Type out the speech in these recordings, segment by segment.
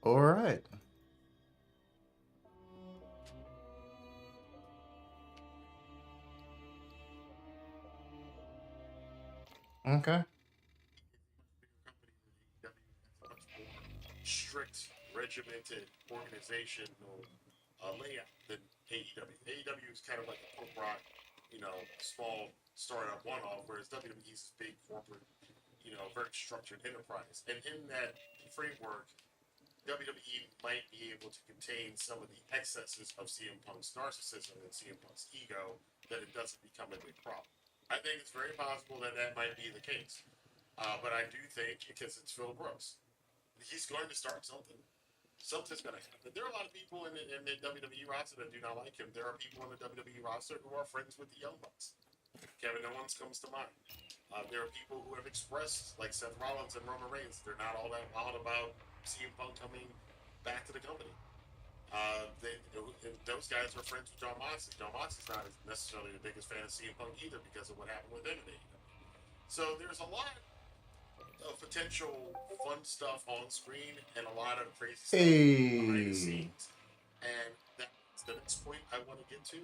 All right. Okay. Much more strict, regimented organizational layout than AEW. AEW is kind of like a punk rock, small startup one-off, whereas WWE is big corporate, very structured enterprise. And in that framework, WWE might be able to contain some of the excesses of CM Punk's narcissism and CM Punk's ego that it doesn't become a big problem. I think it's very possible that that might be the case. But I do think, because it's Phil Brooks, he's going to start something. Something's going to happen. There are a lot of people in the WWE roster that do not like him. There are people in the WWE roster who are friends with the Young Bucks. Kevin Owens comes to mind. There are people who have expressed, like Seth Rollins and Roman Reigns, they're not all that wild about CM Punk coming back to the company. Those guys are friends with John Moxley. John Moxley's not necessarily the biggest fan of CM Punk either because of what happened with him in AEW. So there's a lot of potential fun stuff on screen and a lot of crazy stuff behind the Hey. scenes. And that's the next point I want to get to.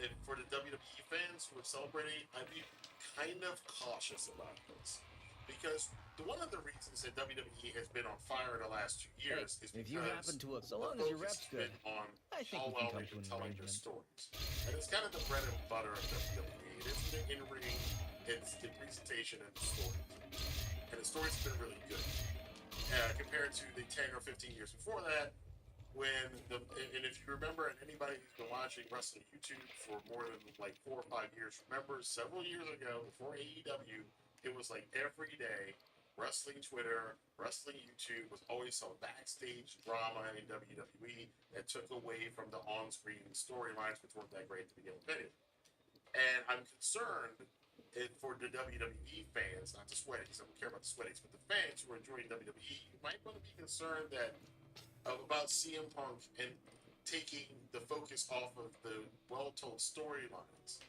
And for the WWE fans who are celebrating, I'd be kind of cautious about this because one of the reasons that WWE has been on fire the last 2 years is If you happen because to, so the long as your focus rep's has good, been on I think how we can well come they've to been an telling their arrangement. stories, and it's kind of the bread and butter of WWE. It isn't the in-ring; it's the presentation and the stories, and the stories have been really good compared to the 10 or 15 years before that when and if you remember, and anybody who's been watching wrestling YouTube for more than like 4 or 5 years, remember several years ago before AEW, it was like every day wrestling Twitter, wrestling YouTube was always some backstage drama in WWE that took away from the on-screen storylines, which weren't that great to begin with. And I'm concerned for the WWE fans, not the sweaties, I don't care about the sweaties, but the fans who are enjoying WWE, you might want to be concerned that about CM Punk and taking the focus off of the well-told storylines,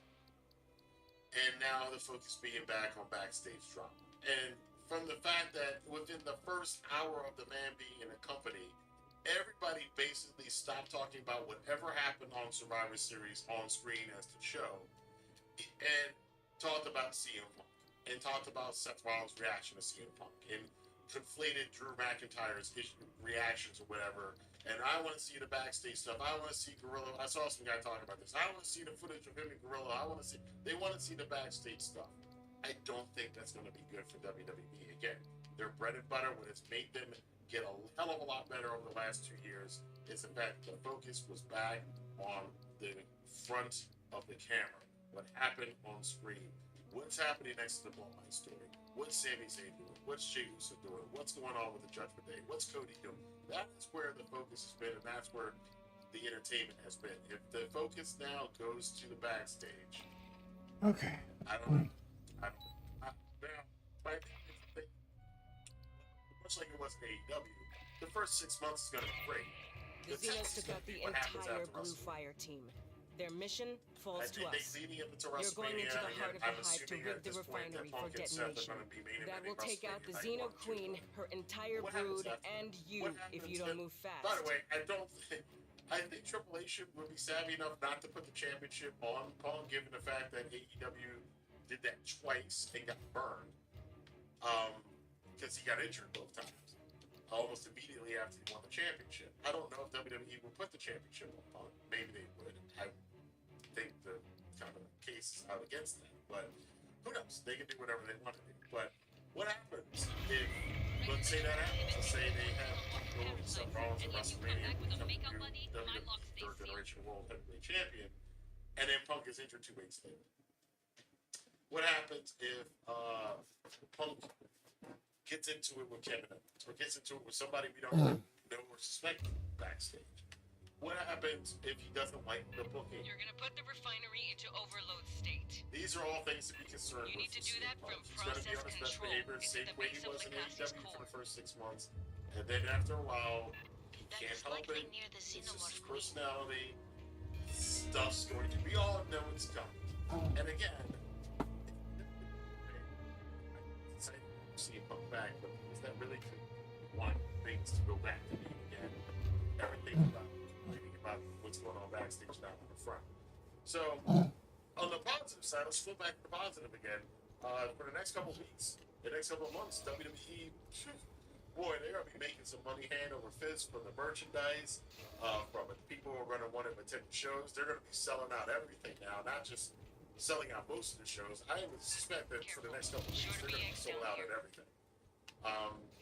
and now the focus being back on backstage drama. And from the fact that within the first hour of the man being in a company, everybody basically stopped talking about whatever happened on Survivor Series on screen as the show, and talked about CM Punk and talked about Seth Rollins' reaction to CM Punk and conflated Drew McIntyre's reactions or whatever. And I want to see the backstage stuff. I want to see Gorilla. I saw some guy talking about this. I want to see the footage of him and Gorilla. I want to see. They want to see the backstage stuff. I don't think that's going to be good for WWE. Again, their bread and butter, what has made them get a hell of a lot better over the last 2 years, is the fact that the focus was back on the front of the camera. What happened on screen? What's happening next to the Bloodline story? What's Sami Zayn doing? What's Jey Uso doing? What's going on with the Judgment Day? What's Cody doing? That's where the focus has been, and that's where the entertainment has been. If the focus now goes to the backstage, Okay. I don't know. I don't know. Now, my much like it was in AEW, the first 6 months is going to be great. The The test Xenos is took going out to be the what happens entire after blue WrestleMania. fire team. Their mission falls to us. Leading up to You're going WrestleMania, into the heart of the I'm hive to assuming rid at the this point that refinery for Punk and Seth are detonation. going to be main That eventing will take out the WrestleMania Xeno night 1, 2, Queen, her entire What happens brood, after and that? you What if happens you don't if- move fast. By the way, I think Triple H would be savvy enough not to put the championship on Punk, given the fact that AEW did that twice and got burned. Because he got injured both times, almost immediately after he won the championship. I don't know if WWE would put the championship on Punk. Maybe they would. I think the kind of case is out against that, but who knows? They can do whatever they want to do. But what happens if, let's say that happens? Let's say they have Punk go over Seth Rollins at WrestleMania and become the new WWE third generation World Heavyweight Champion, and then Punk is injured 2 weeks later. What happens if Punk gets into it with Kevin Owens or gets into it with somebody we don't know or suspect backstage? What happens if he doesn't like the booking? You're gonna put the refinery into overload state. These are all things to be concerned You with. need to do that from He's going to be process on his best control. behavior, It's same at the way he base of was in Lacaste's AEW for core. the first 6 months. And then after a while, he That can't is help likely it. near the It's just his Xenomorph Queen. personality. Stuff's going to be all know it's coming. And again, see Punk back, but is that really true? want things to go back to being again everything about what's going on backstage now on the front. So on the positive side, let's flip back to the positive again. For the next couple of weeks, the next couple of months, WWE, boy, they're gonna be making some money hand over fist from the merchandise, from the people who are gonna want to attend the shows. They're gonna be selling out everything now, not just selling out most of the shows. I would suspect that for the next couple of weeks, they're gonna be sold out at everything.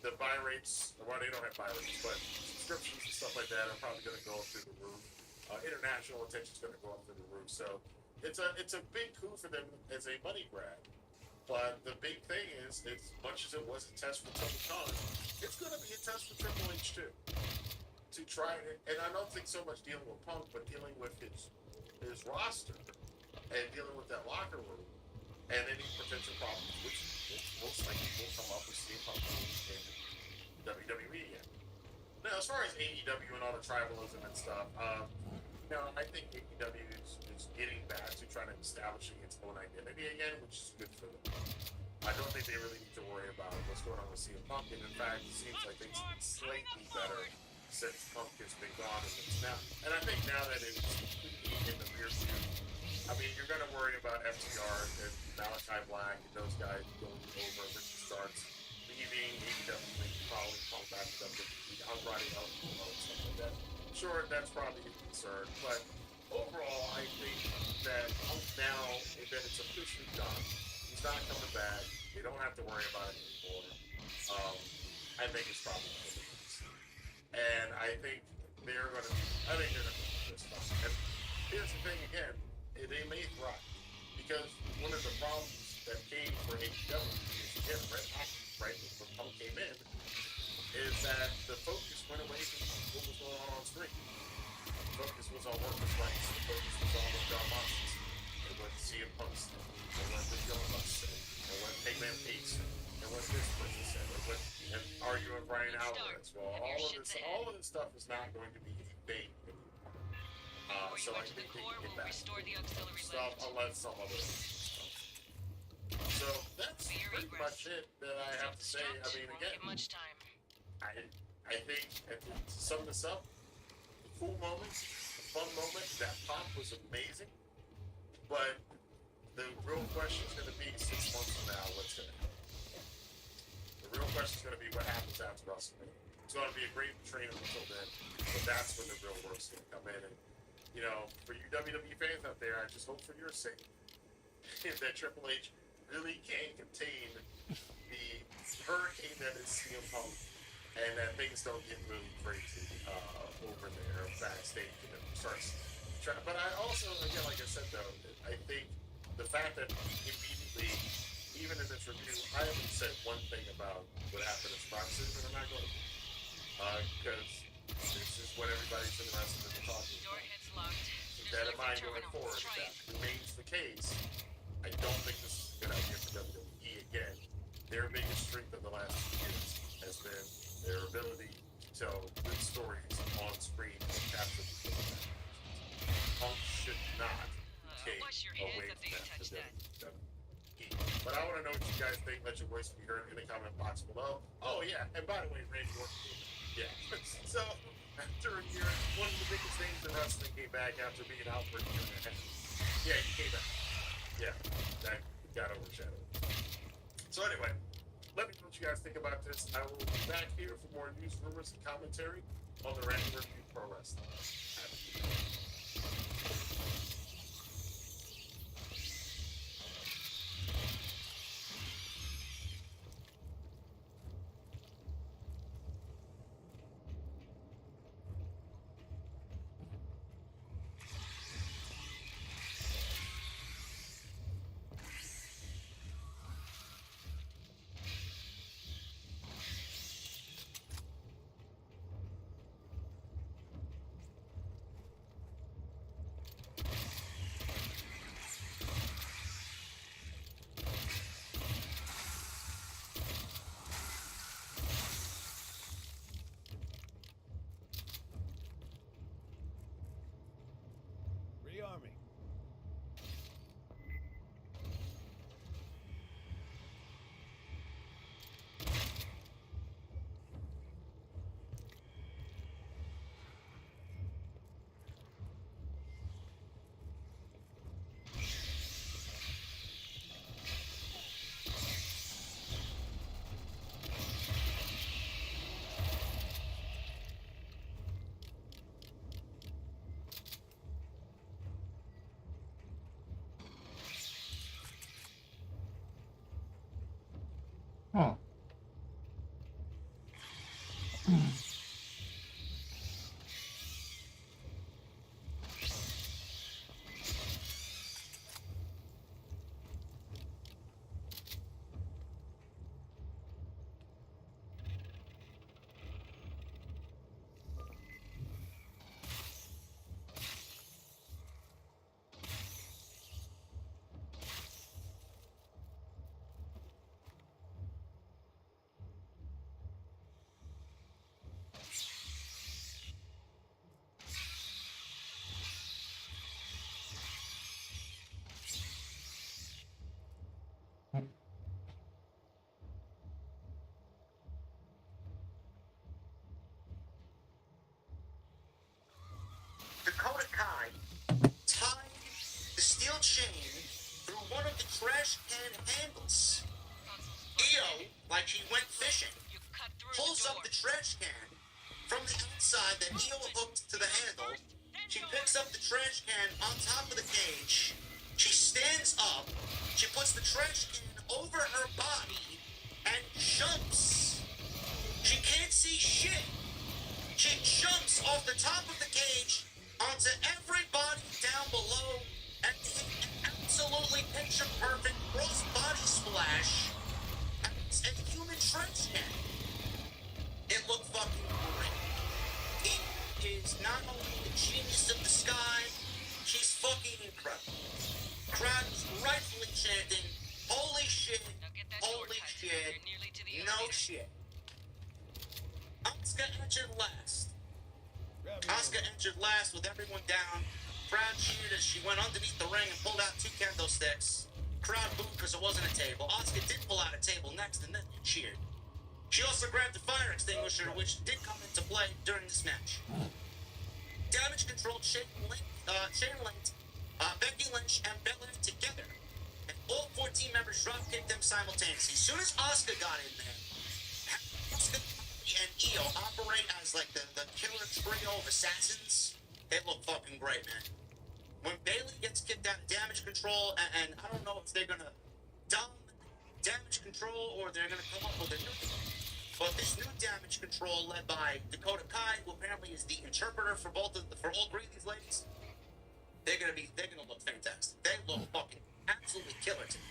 The buy rates, well, they don't have buy rates, but subscriptions and stuff like that are probably going to go up through the roof. International attention is going to go up through the roof. So it's a big coup for them as a money grab. But the big thing is, as much as it was a test for Tony Khan, it's going to be a test for Triple H too. To try it, and I don't think so much dealing with Punk, but dealing with his roster and dealing with that locker room and any potential problems, which most likely will come up with CM Punk in WWE again. Now, as far as AEW and all the tribalism and stuff, I think AEW is getting back to trying to establish its own identity again, which is good for them. I don't think they really need to worry about what's going on with CM Punk, and in fact, it seems like things have been slightly better since Punk has been gone and it's now. And I think now that it's completely in the rear view, I mean, you're going to worry about FTR and Malachi Black and those guys going over. Richard Starks leaving, AEW probably Punk back to WWE. I'm riding out and stuff like that. Sure, that's probably a concern, but overall, I think that Punk now, that it's officially done, he's not coming back. You don't have to worry about it anymore. I think it's probably good. And I think they're going to be just fine. And here's the thing again. They may thrive because one of the problems that came for AEW is again right when Punk came in is that the focus went away from what was going on screen. The focus was on workers' rights. The focus was on what John Moxley said. It went to CM Punk said. It went to John Moxley said. It went to Hangman Page said. It went to this person said. It went and arguing with Brian Alvarez. Well, all of this stuff is not going to be a debate anymore. So I think they can get back stuff unless some other stuff. So that's pretty much it that I have to say. I mean, again, I think to sum this up, the cool moment, the fun moment, that pop was amazing. But the real question is going to be 6 months from now, what's going to happen? The real question is going to be what happens after WrestleMania. It's going to be a great training until then, but that's when the real work's going to come in. And for you WWE fans out there, I just hope for your sake that Triple H really can contain the hurricane that is CM Punk, and that things don't get really crazy over there backstage and it starts trying. But I also, again, like I said though, I think the fact that immediately, even in this review, I haven't said one thing about what happened in Foxes, and I'm not going to, because this is what everybody's interested in talking about. Keep that in mind going forward. If that remains the case, I don't think this is a good idea for WWE. Again, their biggest strength of the last 2 years has been their ability to tell good stories on screen and capture people. Punk should not take away from that. But I want to know what you guys think. Let your voice be heard in the comment box below. Oh yeah, and by the way, Randy Orton. Yeah. So after a year, one of the biggest things in wrestling came back after being out for a year and a half. Yeah, he came back. Yeah, that got overshadowed. So anyway, let me know what you guys think about this. I will be back here for more news, rumors, and commentary on the Randy Review Pro Wrestling. Huh. Dakota Kai tied the steel chain through one of the trash can handles. Io, like she went fishing, You cut through pulls the up door. the trash can from the outside that Io hooked to the handle. She picks up the trash can on top of the cage. She stands up. She puts the trash can over her body and jumps. She can't see shit. She jumps off the top of the cage onto everybody down below and hit an absolutely picture-perfect cross-body splash as a human trash can. It looked fucking great. He is not only the genius of the sky, she's fucking incredible. Crowd is rightfully chanting, holy shit, Now get that door holy cut. shit, You're nearly to the no elevator. shit. Asuka entered last. Asuka entered last with everyone down. Crowd cheered as she went underneath the ring and pulled out 2 kendo sticks. Crowd booed because it wasn't a table. Asuka did pull out a table next and then cheered. She also grabbed the fire extinguisher, which did come into play during this match. Damage controlled Shane linked Becky Lynch and Belair together. And all 14 members drop kicked them simultaneously. As soon as Asuka got in there, Asuka and Io operate as like the killer trio of assassins. They look fucking great, man. When Bayley gets kicked out of damage control, and I don't know if they're gonna dumb damage control or they're gonna come up with a new one. But this new damage control led by Dakota Kai, who apparently is the interpreter for all 3 of these ladies, they're gonna look fantastic. They look fucking absolutely killer to me.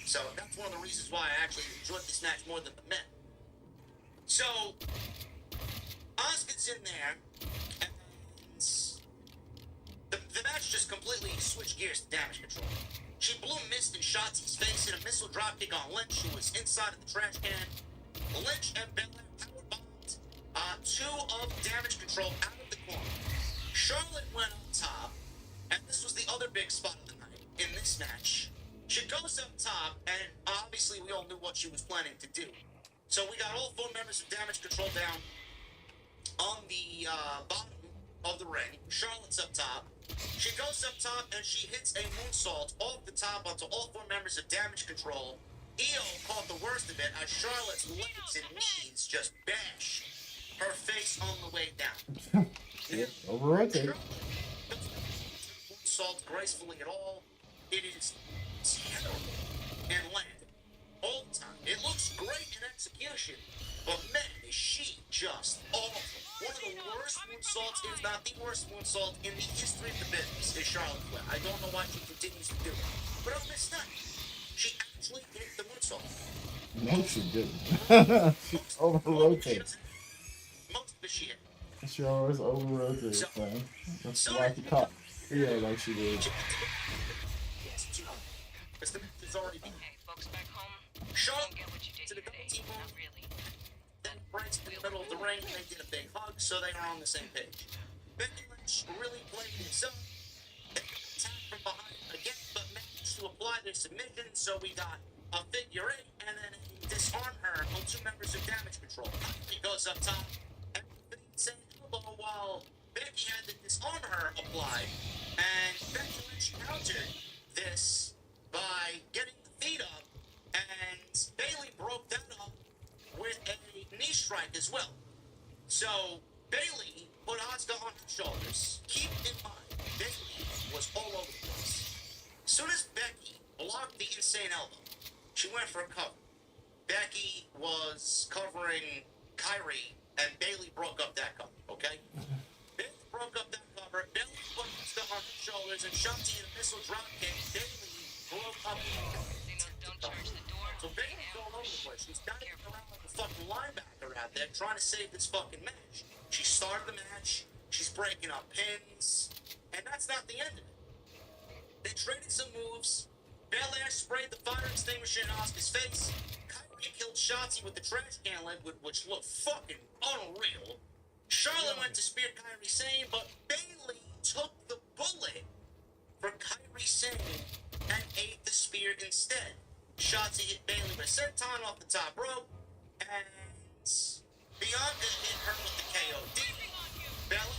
So that's one of the reasons why I actually enjoyed this match more than the men. So Asuka's in there, and the match just completely switched gears to damage control. She blew mist in Shotzi's face in a missile dropkick on Lynch, who was inside of the trash can. Lynch and Belair powerbombed 2 of damage control out of the corner. Charlotte went on top, and this was the other big spot of the night in this match. She goes up top, and obviously we all knew what she was planning to do. So we got all 4 members of damage control down on the bottom of the ring. Charlotte's up top. She goes up top and she hits a moonsault off the top onto all 4 members of damage control. Io caught the worst of it as Charlotte's legs and knees just bash her face on the way down. Over-rotate. Moonsault gracefully at all. It is terrible and land all the time. It looks great in execution, but man, is she just awful. One of the worst moonsaults, if not the worst moonsault in the history of the business, is Charlotte Flair. I don't know why she continues to do it. But on this night, she actually hit the moonsault. No, she didn't. She over-rotated. Most of it she hit. She always over-rotated, man. That's why she caught Io like she did. Yes, too. Because the match has already been. Hey, folks back home, Charlotte don't get what you did to the today. double team Not really. then breaks in the middle of the ring, and they did a big hug, so they are on the same page. Becky Lynch really played this up. They got attacked from behind again, but managed to apply their submission, so we got a figure 8, and then a disarm her on 2 members of damage control. He goes up top, and saying elbow while Becky had the disarm her applied, and Becky Lynch countered this by getting the feet up, and Bayley broke that up with a knee strike as well. So Bayley put Asuka on her shoulders. Keep in mind, Bayley was all over the place. As soon as Becky blocked the insane elbow, she went for a cover. Becky was covering Kyrie, and Bailey broke up that cover, okay? Bailey broke up that cover. Bailey put stuff on her shoulders, and Shanti in a missile drop kick. Bailey broke up the Casinos don't charge the door. So Bailey's all over the place. She's diving around like a fucking linebacker out there trying to save this fucking match. She started the match. She's breaking up pins. And that's not the end of it. They traded some moves. Belair sprayed the fire extinguisher in Asuka's face. Kyrie killed Shotzi with the trash can lid, which looked fucking unreal. Charlotte went to spear Kyrie Sane, but Bailey took the bullet for Kyrie Sane and ate the spear instead. Shotzi hit Bailey with a senton off the top rope, and Bianca hit her with the KOD. Bella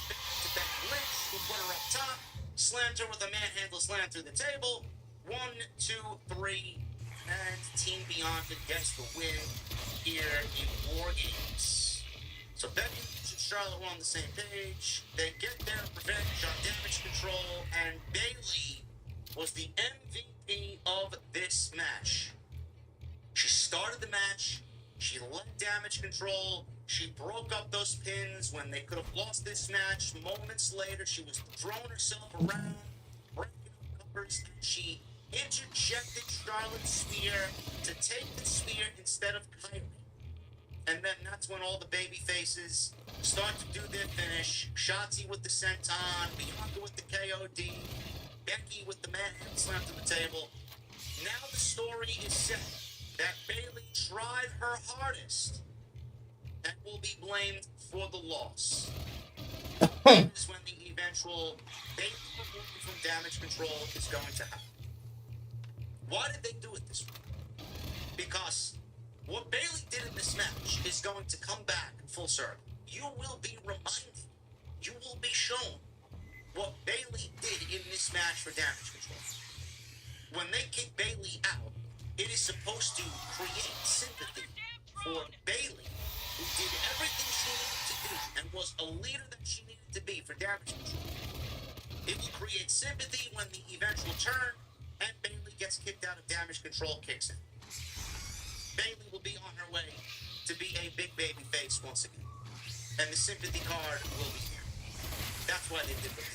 to Becky Lynch, who put her up top, slammed her with a manhandle slam through the table. 1, 2, 3, and Team Bianca gets the win here in War Games. So Becky and Charlotte were on the same page. They get their revenge on Damage Control, and Bailey was the MVP of this match. She started the match. She led Damage Control. She broke up those pins when they could have lost this match. Moments later, she was throwing herself around, breaking up covers, and she interjected Charlotte's spear to take the spear instead of Kyrie. And then that's when all the baby faces start to do their finish. Shotzi with the senton, Bianca with the KOD, Becky with the manhandle slam to the table. Now the story is set that Bailey tried her hardest and will be blamed for the loss. This is when the eventual Bailey removal from Damage Control is going to happen. Why did they do it this way? Because what Bailey did in this match is going to come back full circle. You will be reminded, you will be shown what Bailey did in this match for Damage Control. When they kick Bailey out, it is supposed to create sympathy for Bailey, who did everything she needed to do and was a leader that she needed to be for Damage Control. It will create sympathy when the eventual turn and Bailey gets kicked out of Damage Control kicks in. Bailey will be on her way to be a big baby face once again. And the sympathy card will be here. That's why they did it.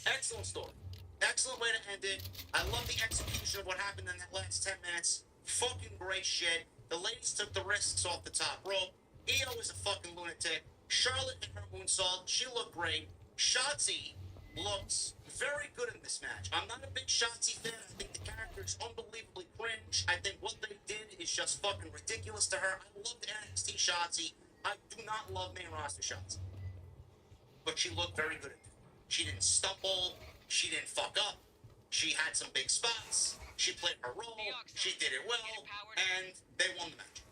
Excellent story. Excellent way to end it. I love the execution of what happened in that last 10 minutes. Fucking great shit. The ladies took the risks off the top rope. Io is a fucking lunatic. Charlotte and her moonsault, she looked great. Shotzi looks very good in this match. I'm not a big Shotzi fan. I think the character is unbelievably cringe. I think what they did is just fucking ridiculous to her. I love the NXT Shotzi. I do not love main roster Shotzi. But she looked very good at it. She didn't stumble. She didn't fuck up. She had some big spots. She played her role. She did it well. And they won the match.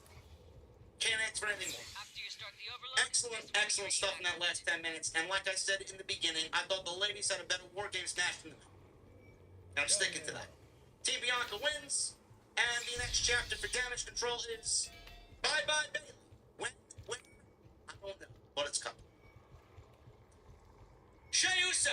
Can't ask for anything more. Excellent stuff in that last 10 minutes. And like I said in the beginning, I thought the ladies had a better War Games match than the men. And I'm sticking to that. Team Bianca wins. And the next chapter for Damage Control is bye-bye Bailey. When? I don't know. But it's coming. Jey Uso.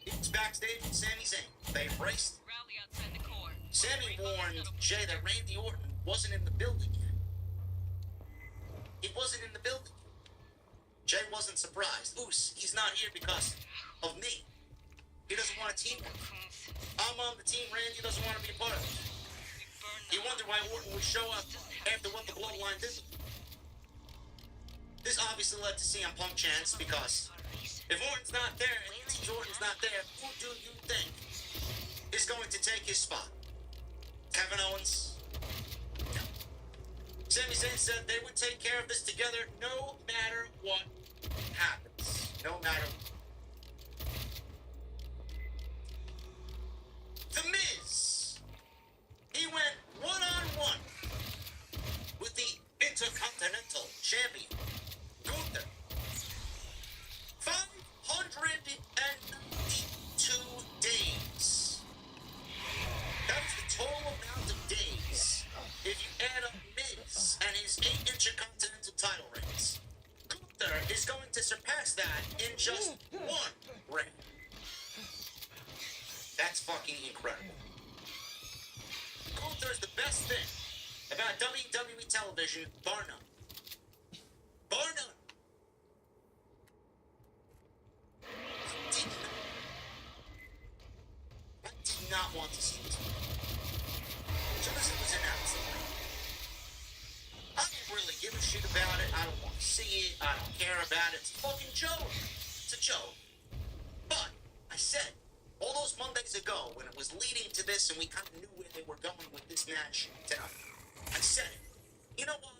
It's backstage with Sami Zayn. They embraced. Rally outside the core. Sammy warned Jey that Randy Orton wasn't in the building yet. He wasn't in the building. Jey wasn't surprised. He's not here because of me. He doesn't want a teamwork. I'm on the team. Randy doesn't want to be a part of it. He wondered why Orton would show up after what the Bloodline did. This obviously led to CM Punk chants because if Orton's not there and he sees Orton's not there, who do you think is going to take his spot? Kevin Owens? No. Sami Zayn said they would take care of this together no matter what happens. No matter what. The Miz. He went one-on-one with the Intercontinental Champion, Gunther. 592 days. That's the total amount of days if you add up Miz and his 8 Intercontinental title reigns. Gunther is going to surpass that in just one reign. That's fucking incredible. Gunther is the best thing about WWE television, bar none. Bar none. I did not want to see this. So as it was announced, I didn't really give a shit about it. I don't want to see it. I don't care about it. It's a fucking joke. It's a joke. But I said all those Mondays ago when it was leading to this and we kind of knew where they were going with this match tonight, I said it. You know what?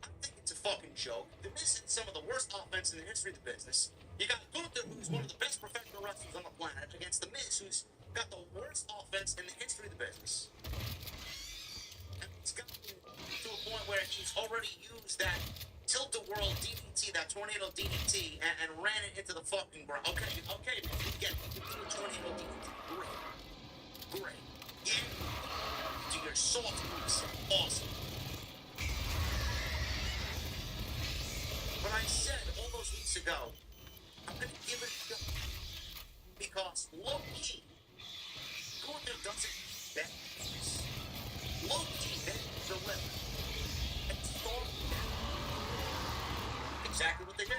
I think it's a fucking joke. The Miz is some of the worst offense in the history of the business. You got Gunther, who's one of the best professional wrestlers on the planet, against the Miz, who's got the worst offense in the history of the business. And it's gotten to a point where he's already used that tilt-a-whirl DDT, that tornado DDT, and ran it into the fucking ground. Okay, man, we get it. You do a tornado DDT. Great. Yeah. Do your soft moves. Awesome. But I said all those weeks ago, I'm going to give it a go. Because low-key, Gunther doesn't bet. Low-key, they deliver. And storm down. Exactly what they did.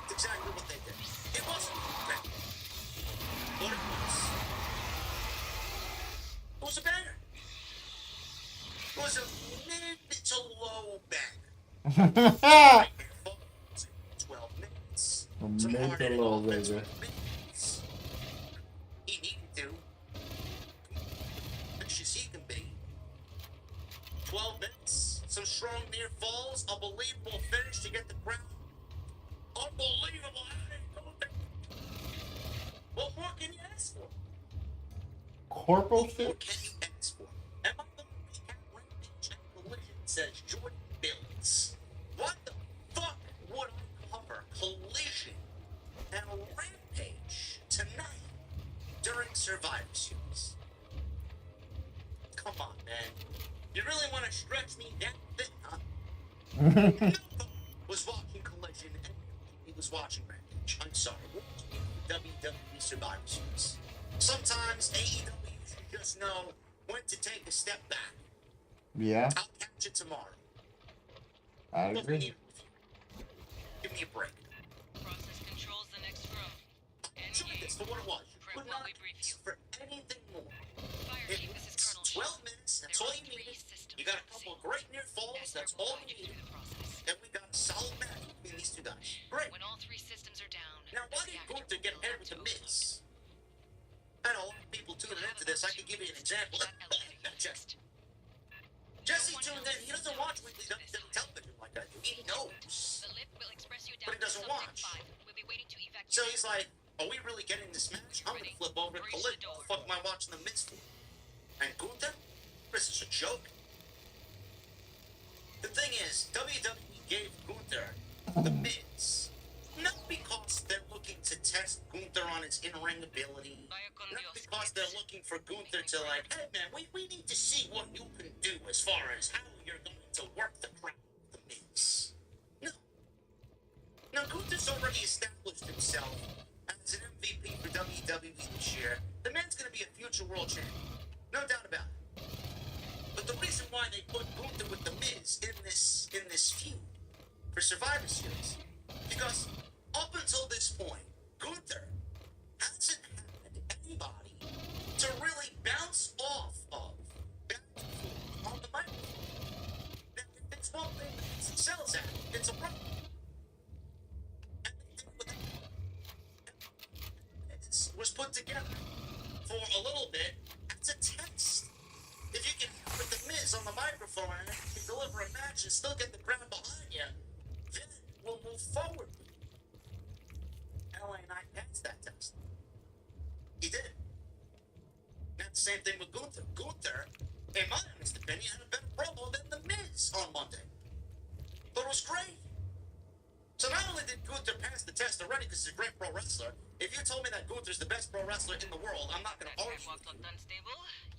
It's exactly what they did. It wasn't bad. But it was a banger. It was a mid to low banger. 12 minutes. Some hard-hitting offense with minutes. He needed to. As he can be. 12 minutes. Some strong near falls. Unbelievable finish to get the crown. Unbelievable. What more can you ask for? Corporal What more can fix? you ask for? Am I going to recap Rampage and Collision, says Jordan Bills. What the fuck would I cover Collision and Rampage tonight during Survivor Series? Come on, man. You really want to stretch me that thin, huh? Nobody was watching Collision and he was watching Rampage. I'm sorry. WWE Survivor Series. Sometimes AEW should just know when to take a step back. Yeah, I'll catch it tomorrow. I But we agree. need give me a break. Process controls the next room. Look at this for what it was. You Print could what not we brief you. ask for anything more. Fireteam, this is Colonel 12 Shaw. minutes, that's There all are you 3 needed. systems You got a on couple of scene. great near falls, Esther that's will all guide we you through needed. the process. And we got a solid match between these two guys. Great. When all 3 systems are down, Now, why the did reactor Gunther get will paired have with to the overload. Miz? I know a lot of people tuning into this. I could give you an example. That elevator unit Jesse. first. Jesse tuned in. He doesn't watch weekly WWE television like I do. He knows. The lift will express you But down he doesn't to subject watch. 5. We'll be waiting to evacuate. So he's like, are we really getting this match? I'm going to flip over to Collision. What the fuck am I watching the Miz for? And Gunther? This is a joke. The thing is, WWE gave Gunther the Miz. Not because they're looking to test Gunther on his in-ring ability. Not because they're looking for Gunther to like, hey man, we need to see what you can do as far as how you're going to work the crowd with the Miz. No. Now Gunther's already established himself as an MVP for WWE this year. The man's going to be a future world champion. No doubt about it. But the reason why they put Gunther with the Miz in this feud for Survivor Series, because up until this point, Gunther hasn't had anybody to really bounce off of back and forth on the microphone. Now, if it's one thing that he excels at, it's a run. And they did it with it was put together for a little bit as a test. If you can put the Miz on the microphone and you can deliver a match and still get the crowd behind you, then we'll move forward. LA Knight passed that test. He did. Now the same thing with Gunther. Gunther, in my honest opinion, had a better promo than the Miz on Monday. But it was great. So not only did Gunther pass the test already because he's a great pro wrestler, if you told me that Gunther's the best pro wrestler in the world, I'm not going to argue with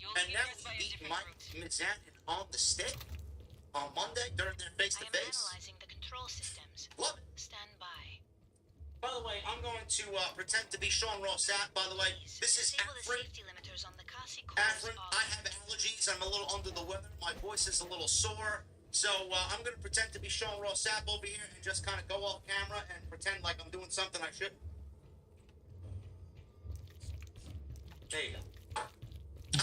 you. And now he beat Mike Mizanin on the stick on Monday during their I am face-to-face. analyzing the control systems. Love it. Stand by. By the way, I'm going to pretend to be Sean Rossat. By the way, this is Disable the Afrin. safety limiters on the Kasi Afrin, cores I have allergies. allergies. I'm a little under the weather. My voice is a little sore. So I'm going to pretend to be Sean Ross Sapp over here and just kind of go off camera and pretend like I'm doing something I shouldn't. There you go.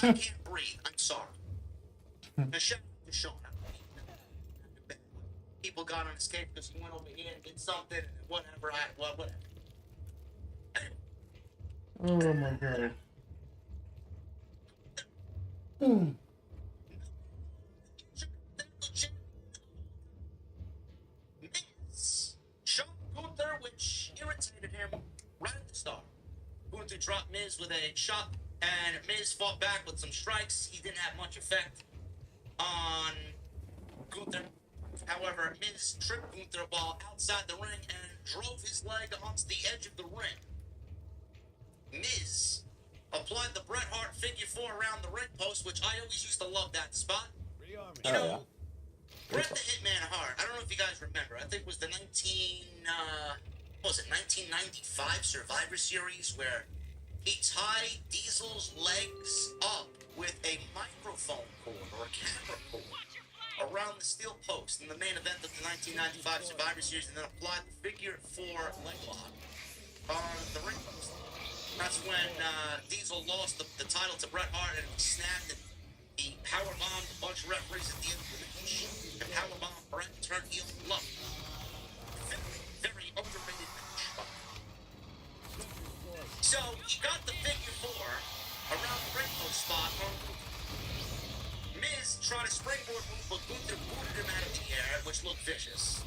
I can't breathe. I'm sorry. Now, shout out to Sean. People got on his case because he went over here and did something and whatever. Whatever. Oh my god. Miz shot Gunther, which irritated him right at the start. Gunther dropped Miz with a shot, and Miz fought back with some strikes. He didn't have much effect on Gunther. However, Miz tripped Gunther while outside the ring and drove his leg onto the edge of the ring. Miz applied the Bret Hart figure 4 around the ring post, which I always used to love that spot. You know, Bret the Hitman Hart, I don't know if you guys remember, I think it was the 1995 Survivor Series where he tied Diesel's legs up with a microphone cord or a camera cord around the steel post in the main event of the 1995 Survivor Series and then applied the figure 4 leg lock on the ring post. That's when Diesel lost the title to Bret Hart and he snapped and he powerbombed a bunch of referees at the end of the match. And powerbombed Bret turned heel and love. Very, very underrated match. So he got the figure 4 around the ring post spot on Miz tried a springboard move, but Gunther booted him out of the air, which looked vicious.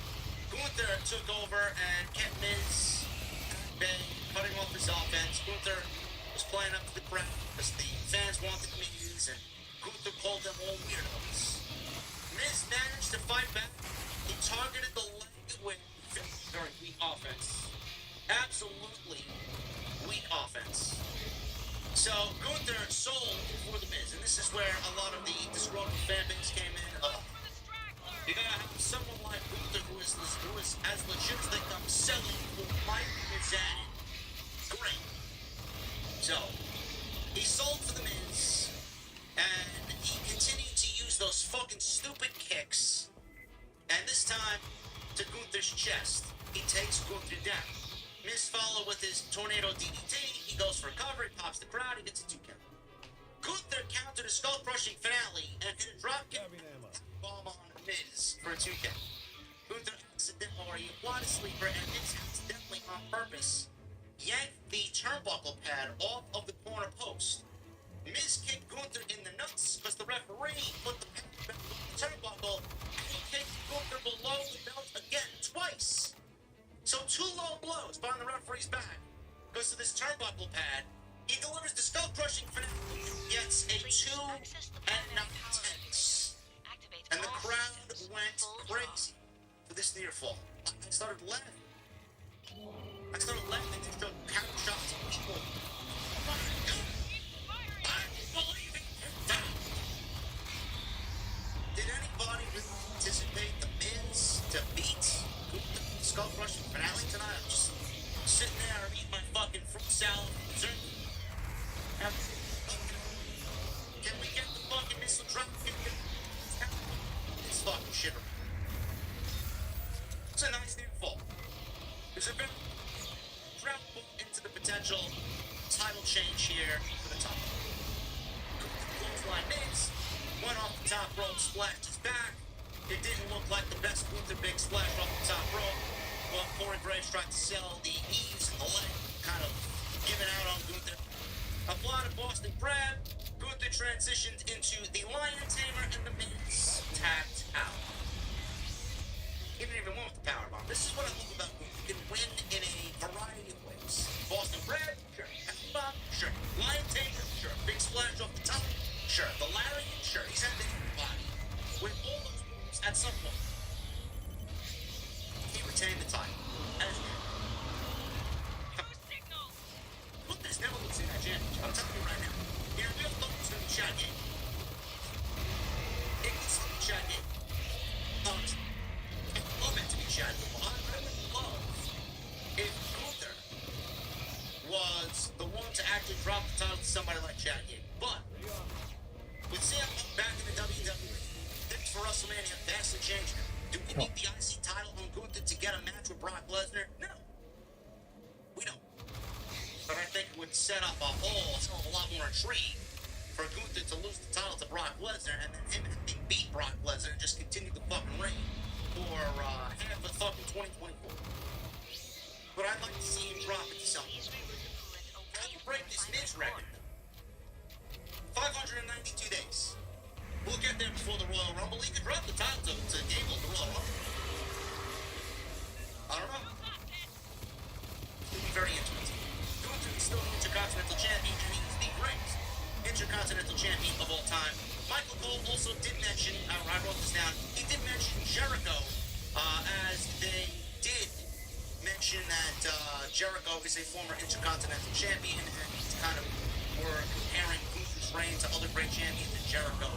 Gunther took over and kept Miz at bay, cutting off his offense. Gunther was playing up to the crowd because the fans wanted Miz, and Gunther called them all weirdos. Miz managed to fight back. He targeted the leg with very weak offense. Absolutely weak offense. So Gunther sold for the Miz, and this is where a lot of the disgruntled fan base came in. You gotta have someone like Gunther who is as legit as they come selling for Mike Mizanin. Great. So he sold for the Miz, and he continued to use those fucking stupid kicks. And this time to Gunther's chest, he takes Gunther down. Miz follow with his tornado DDT. He goes for a cover, he pops the crowd, he gets a 2 count. Gunther countered a skull-crushing finale and hit a drop kick bomb on Miz for a 2 count. Gunther accidentally applied a sleeper and Miz accidentally on purpose yanked the turnbuckle pad off of the corner post. Miz kicked Gunther in the nuts because the referee put the pad back on the turnbuckle and he kicked Gunther below the belt again twice. So 2 low blows behind the referee's back. Goes to this turnbuckle pad. He delivers the skull-crushing finale. Gets a 2 and 9 tenths. And the crowd went crazy for this near fall. I started laughing. And just counter shots at people. Oh my God. I'm believing it. Did anybody really anticipate the Miz to beat skull-crushing finale tonight? I'm just sitting there eating my fucking fruit salad and dessert. Can we get the fucking missile drop? It's fucking shit. It's a nice new fall. There's a bit travel into the potential title change here for the top. Clothesline Miz went off the top rope, splashed his back. It didn't look like the best Gunther big splash off the top rope. Well, Corey Graves tried to sell the ease and the leg, kind of giving out on Gunther. Applied a Boston Crab. Gunther transitioned into the Lion Tamer and the Miz tapped out. He didn't even win with the powerbomb. This is what I love about Gunther. He can win in a variety of ways. Boston Crab, sure. Powerbomb, sure. Lion Tamer, sure. Big splash off the top, sure. The Lariat, sure. He's had everybody. With all those moves at some point. He retained the title. Gunther's never losing that championship. I'm telling you right now. You know, we all thought it was going to be Chad Gable. It was going to be Chad Gable. I love it to be Chad Gable. I would love if Gunther was the one to actually drop the title to somebody like Chad Gable. But with CM back we need the IC title on Gunther to get a match with Brock Lesnar? No. We don't. But I think it would set up a lot more intrigue for Gunther to lose the title to Brock Lesnar and then him having beat Brock Lesnar and just continue the fucking reign for half of fucking 2024. But I'd like to see him drop it to something. How do you break this Miz record? 592 days. We'll get there before the Royal Rumble. He could drop the title to Gable at the Royal Rumble. I don't know. It's going to be very interesting. Gunther is still the Intercontinental Champion, and he is the greatest Intercontinental Champion of all time. Michael Cole also did mention, I wrote this down, he did mention Jericho, as they did mention that Jericho is a former Intercontinental Champion, and kind of were comparing Gunther's reign to other great champions, and Jericho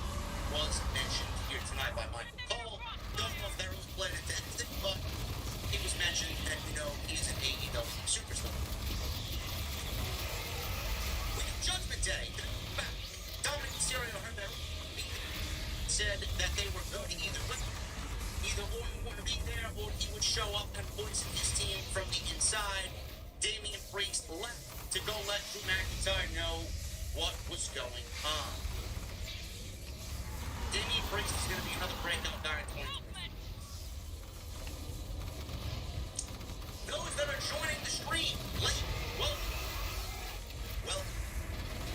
was mentioned here tonight by Michael Cole. Don't know if that was played into anything, but he was mentioned, and he's an AEW superstar. We have Judgment Day. Dominic Mysterio heard that said that they were going to either Orton would be there, or he would show up and poison his team from the inside. Damian Priest left to go let Drew McIntyre know what was going on. Damian Priest is going to be another breakout guy in 2020. Those that are joining the stream late, welcome.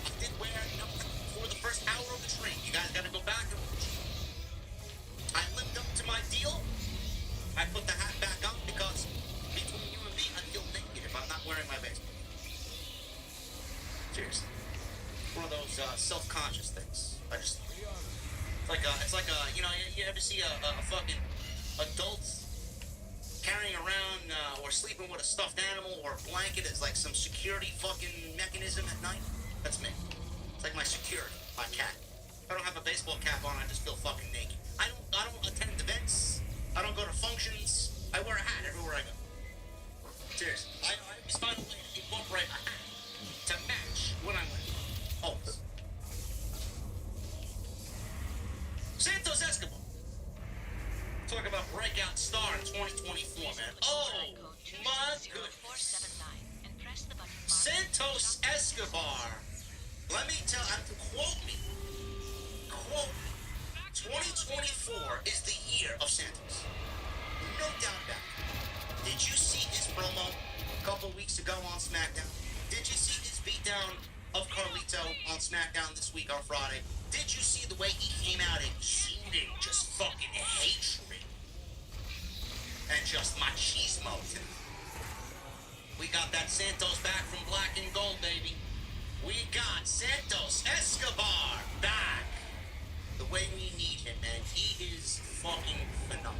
I did wear nothing for the first hour of the stream. You guys got to go back and watch. I lived up to my deal. I put the hat back on because between you and me, I feel naked if I'm not wearing my baseball. Seriously. One of those self-conscious things. It's like you ever see a fucking adult carrying around or sleeping with a stuffed animal or a blanket as like some security fucking mechanism at night? That's me. It's like my security, my cat. I don't have a baseball cap on, I just feel fucking naked. I don't attend events. I don't go to functions. I wear a hat everywhere I go. Seriously. I just find a way to incorporate a hat to match what I'm wearing. Always. Santos Escobar. Talk about breakout star in 2024, man. Oh, my goodness. Santos Escobar. Let me tell you, quote me. 2024 is the year of Santos. No doubt about it. Did you see his promo a couple weeks ago on SmackDown? Did you see his beatdown of Carlito on SmackDown this week on Friday? Did you see the way he came out exuding just fucking hatred and just machismo? We got that Santos back from Black and Gold, baby. We got Santos Escobar back the way we need him, man. He is fucking phenomenal.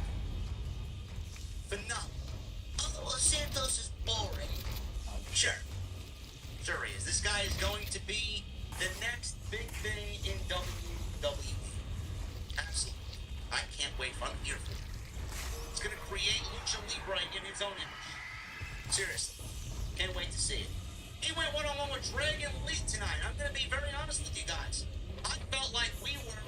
Phenomenal. Oh, Santos is boring. Sure he is. This guy is going to be the next big thing in WWE. Absolutely. I can't wait. I'm here for it. It's going to create Lucha Libre in his own image. Seriously. Can't wait to see it. He went one-on-one with Dragon Lee tonight. I'm going to be very honest with you guys. I felt like we were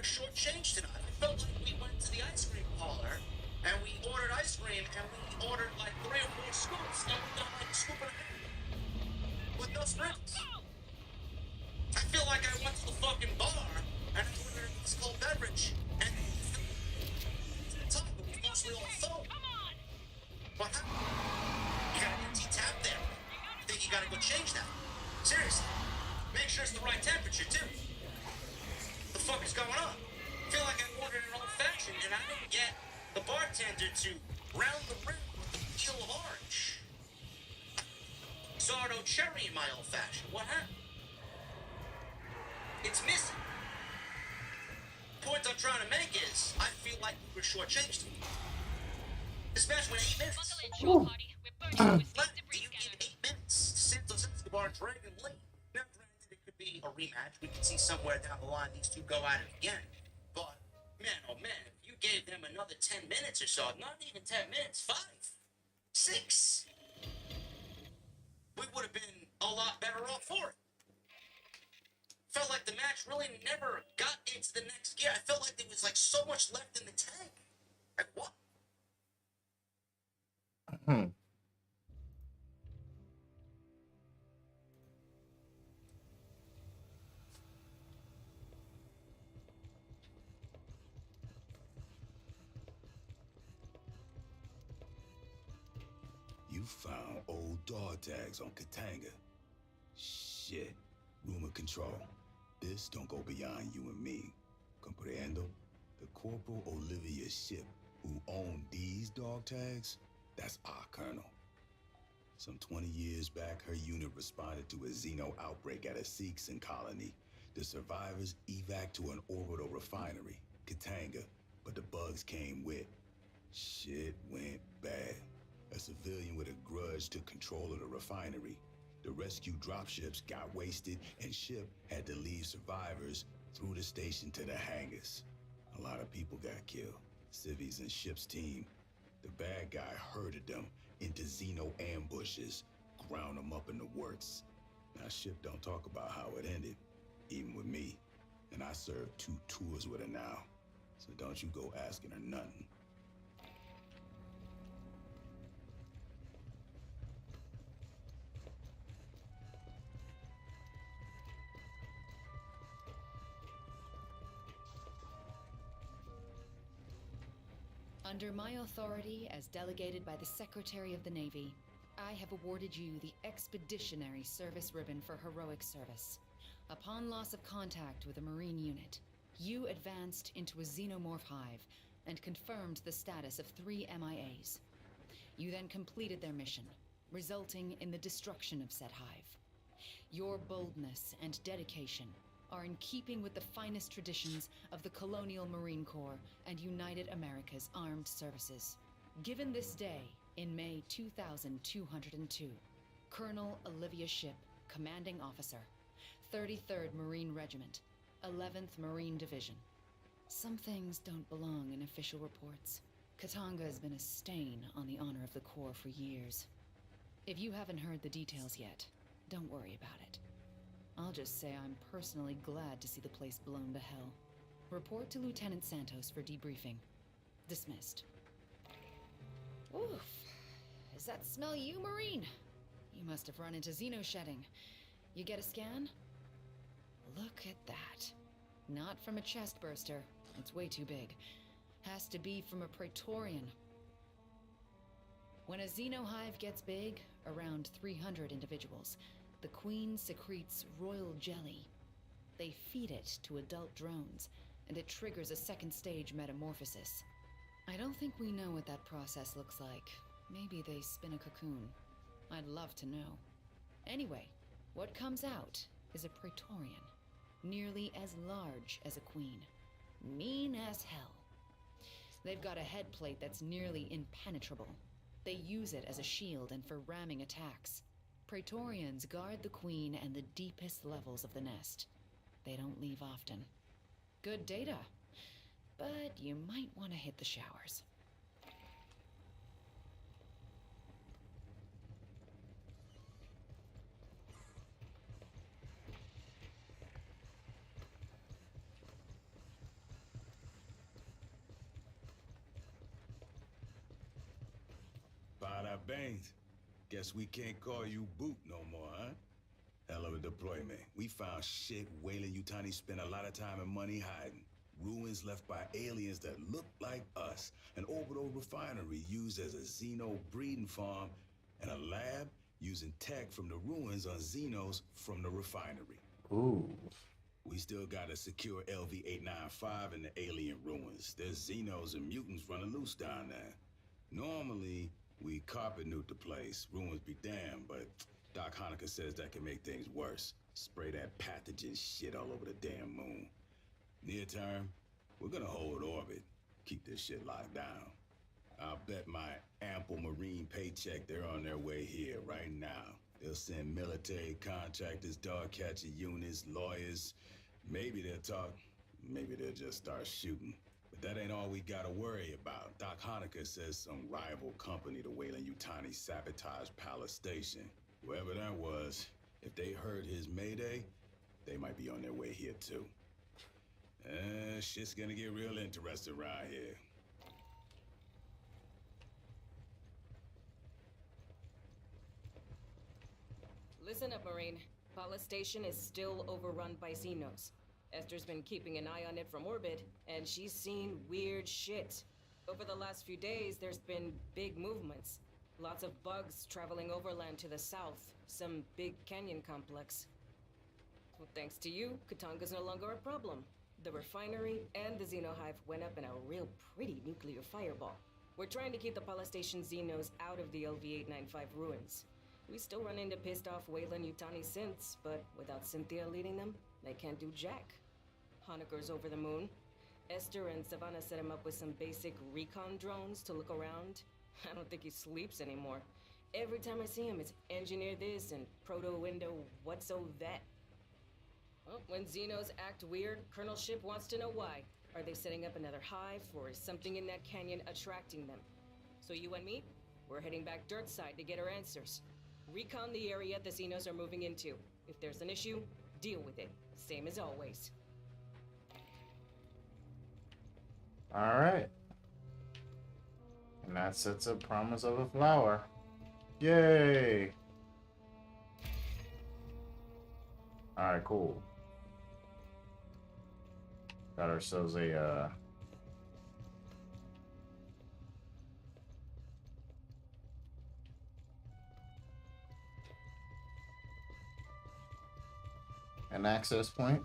shortchanged tonight. I felt like we went to the ice cream parlor and we ordered ice cream and we ordered like 3 or 4 scoops and we got like a scoop and a half with no strings. I feel like I went to the fucking bar and I ordered this cold beverage and to the top it was mostly all foam. What happened? You got an empty tap there. I think you gotta go change that. Seriously. Make sure it's the right temperature too. What the fuck is going on? I feel like I ordered an old-fashioned and I didn't get the bartender to round the rim with the peel of orange. Sourdough cherry in my old-fashioned. What happened? It's missing. The point I'm trying to make is I feel like we were shortchanged. This match went 8 minutes. Do you give 8 minutes to Santos Escobar and Dragon Lee? Now, granted, it could be a rematch. We could see somewhere down the line these two go at it again. But, man, oh man, if you gave them another 10 minutes or so, not even 10 minutes, 5, 6, we would have been a lot better off for it. Felt felt like the match really never got into the next gear. I felt like there was like so much left in the tank. Like what? You found old dog tags on Katanga. Shit. Rumor control. This don't go beyond you and me. Comprendo? The Corporal Olivia ship who owned these dog tags, that's our colonel. Some 20 years back, her unit responded to a Xeno outbreak at a Seegson colony. The survivors evac to an orbital refinery, Katanga, but the bugs came with. Shit went bad. A civilian with a grudge took control of the refinery. The rescue dropships got wasted, and ship had to leave survivors through the station to the hangars. A lot of people got killed. Civvies and ship's team. The bad guy herded them into Xeno ambushes, ground them up in the works. Now, ship don't talk about how it ended, even with me. And I served 2 tours with her now. So don't you go asking her nothing. Under my authority as delegated by the Secretary of the Navy, I have awarded you the Expeditionary Service Ribbon for heroic service. Upon loss of contact with a Marine unit, you advanced into a xenomorph hive and confirmed the status of 3 MIAs. You then completed their mission, resulting in the destruction of said hive. Your boldness and dedication are in keeping with the finest traditions of the Colonial Marine Corps and United America's Armed Services. Given this day, in May 2202, Colonel Olivia Ship, Commanding Officer, 33rd Marine Regiment, 11th Marine Division. Some things don't belong in official reports. Katanga has been a stain on the honor of the Corps for years. If you haven't heard the details yet, don't worry about it. I'll just say I'm personally glad to see the place blown to hell. Report to Lieutenant Santos for debriefing. Dismissed. Oof. Does that smell you, Marine? You must have run into xenoshedding. You get a scan? Look at that. Not from a chest burster. It's way too big. Has to be from a Praetorian. When a xenohive gets big, around 300 individuals, the Queen secretes royal jelly. They feed it to adult drones, and it triggers a second stage metamorphosis. I don't think we know what that process looks like. Maybe they spin a cocoon. I'd love to know. Anyway, what comes out is a Praetorian, nearly as large as a queen. Mean as hell. They've got a head plate that's nearly impenetrable. They use it as a shield and for ramming attacks. Praetorians guard the queen and the deepest levels of the nest. They don't leave often. Good data, but you might want to hit the showers. Bada Baines. Guess we can't call you Boot no more, huh? Hell of a deployment. We found shit Weyland-Yutani spent a lot of time and money hiding. Ruins left by aliens that look like us. An orbital refinery used as a Xeno breeding farm. And a lab using tech from the ruins on Xenos from the refinery. Ooh. We still got a secure LV-895 in the alien ruins. There's Xenos and mutants running loose down there. Normally, we carpet nuke the place. Ruins be damned, but Doc Hanukkah says that can make things worse. Spray that pathogen shit all over the damn moon. Near term, we're gonna hold orbit. Keep this shit locked down. I'll bet my ample Marine paycheck they're on their way here right now. They'll send military contractors, dog catcher units, lawyers. Maybe they'll talk, maybe they'll just start shooting. But that ain't all we gotta worry about. Doc Hanukkah says some rival company to Weyland-Yutani sabotaged Palace Station. Whoever that was, if they heard his mayday, They might be on their way here too. Shit's gonna get real interesting right here. Listen up, Marine. Pala Station is still overrun by Xenos. Esther's been keeping an eye on it from orbit, and she's seen weird shit. Over the last few days, there's been big movements. Lots of bugs traveling overland to the south, some big canyon complex. Well, thanks to you, Katanga's no longer a problem. The refinery and the Xenohive went up in a real pretty nuclear fireball. We're trying to keep the Pala Station Xenos out of the LV-895 ruins. We still run into pissed off Wayland Yutani synths, but without Cynthia leading them, they can't do jack. Honecker's over the moon. Esther and Savannah set him up with some basic recon drones to look around. I don't think he sleeps anymore. Every time I see him, it's engineer this and proto-window what's-o that. Well, when Xenos act weird, Colonel Ship wants to know why. Are they setting up another hive, or is something in that canyon attracting them? So you and me, we're heading back dirt side to get our answers. Recon the area the Xenos are moving into. If there's an issue, deal with it. Same as always. Alright. And that sets up promise of a flower. Yay! Alright, cool. Got ourselves a, an access point.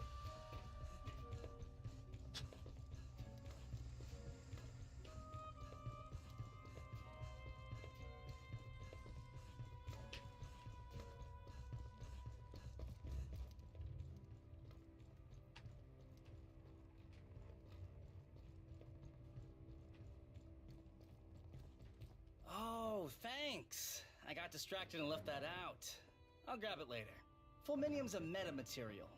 Oh, thanks. I got distracted and left that out. I'll grab it later. Fulminium's a metamaterial,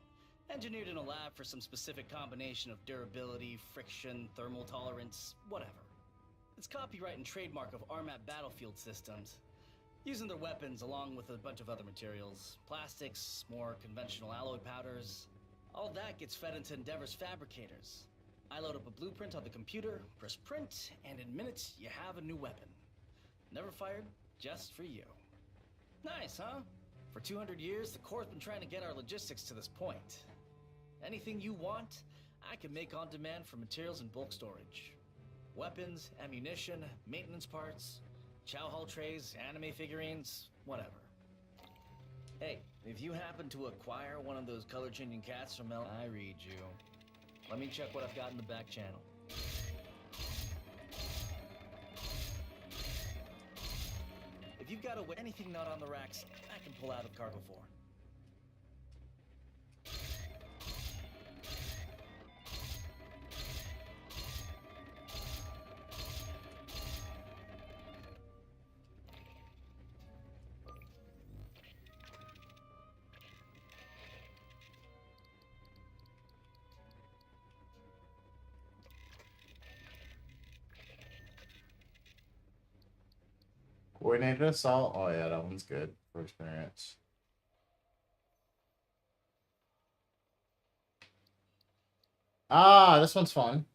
engineered in a lab for some specific combination of durability, friction, thermal tolerance, whatever. It's copyright and trademark of Armat battlefield systems, using their weapons along with a bunch of other materials, plastics, more conventional alloy powders. All that gets fed into Endeavor's fabricators. I load up a blueprint on the computer, press print, and in minutes you have a new weapon. Never fired, just for you. Nice, huh? For 200 years, the Corps has been trying to get our logistics to this point. Anything you want, I can make on demand for materials and bulk storage. Weapons, ammunition, maintenance parts, chow hall trays, anime figurines, whatever. Hey, if you happen to acquire one of those color-changing cats from I read you. Let me check what I've got in the back channel. If you've got anything not on the racks, I can pull out of cargo 4. Coordinated assault. Oh yeah, that one's good for experience. Ah, this one's fun.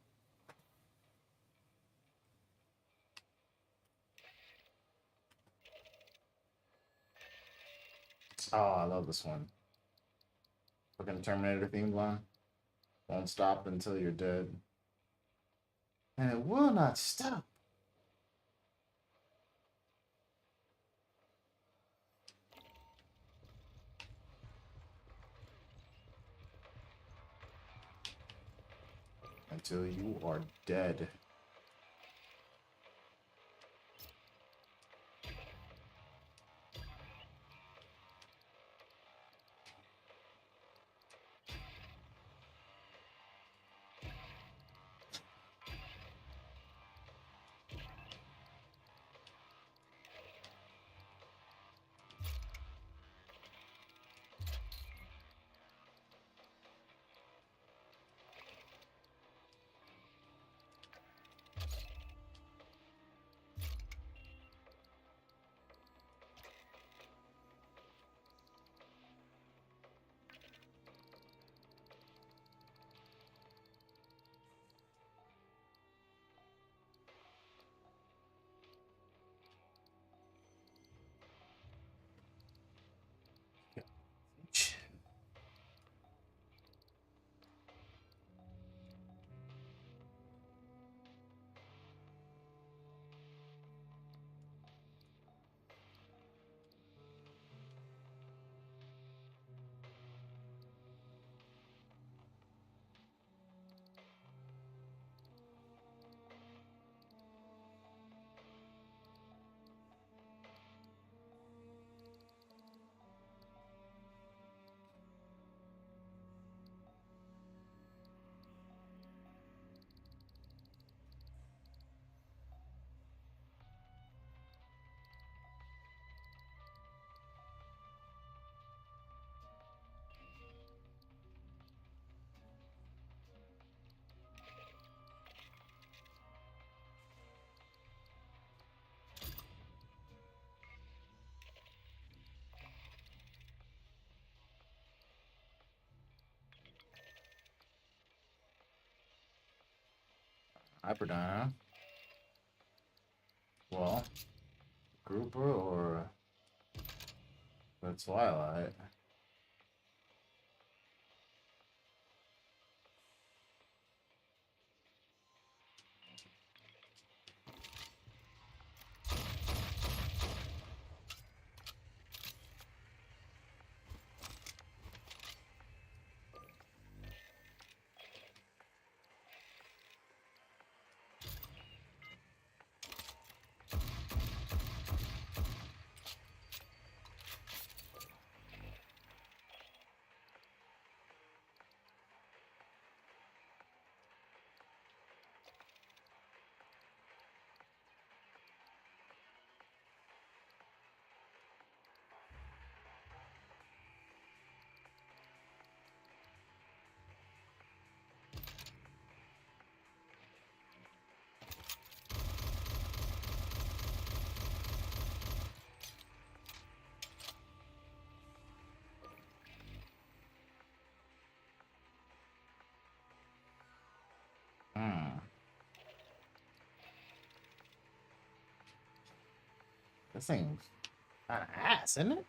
Oh, I love this one. Fucking Terminator theme one. Won't stop until you're dead. And it will not stop. Until you are dead. Hyperdyne, huh? Well, Grouper or the Twilight? This thing's kind of ass, isn't it?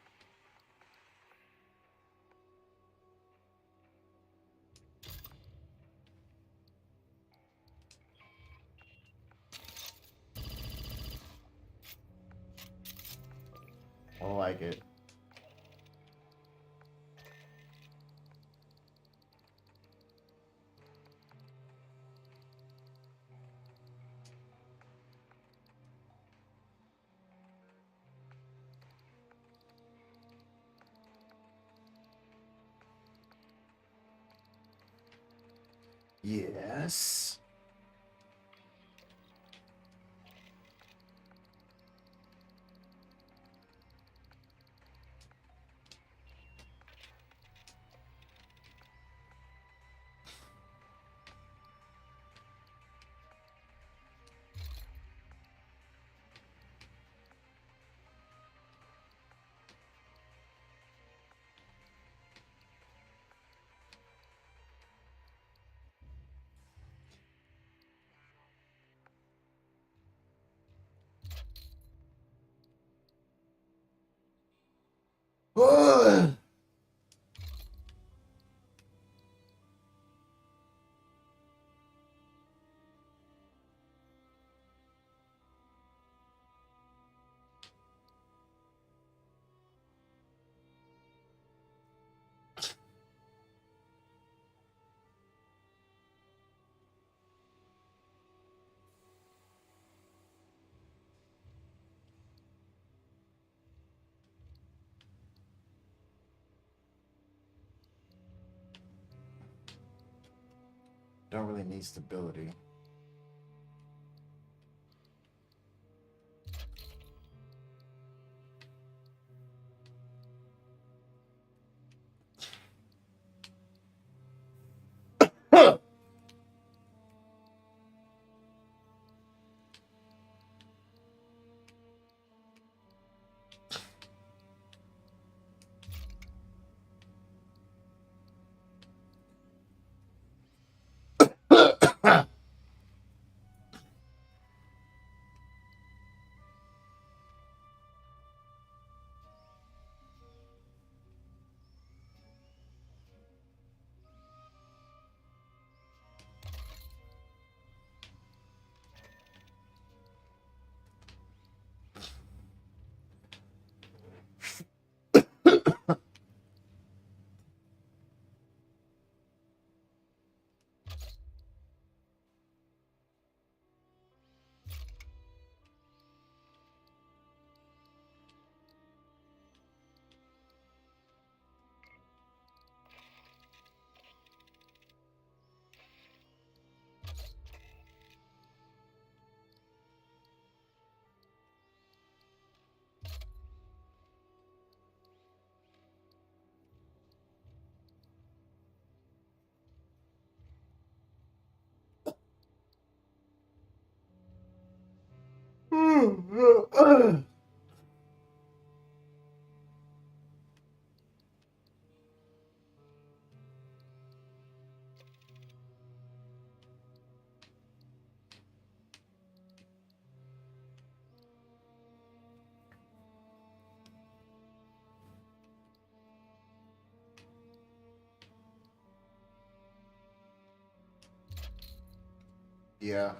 I like it. Yes. Ugh. Don't really need stability. Yeah.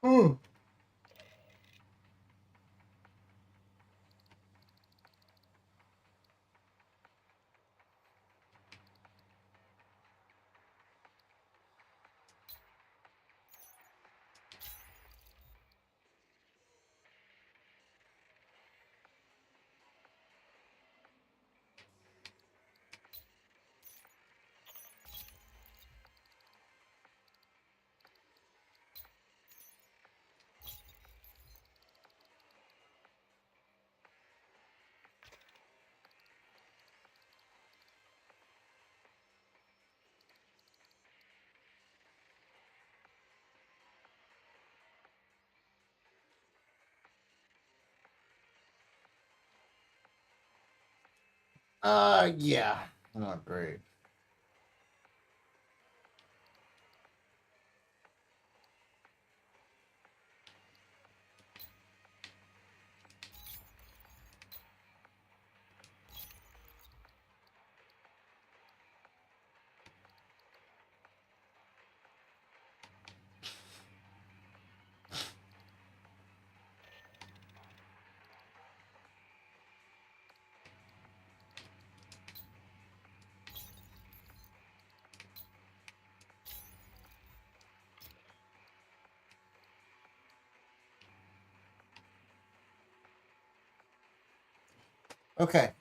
Ooh. Yeah. Not great. Okay.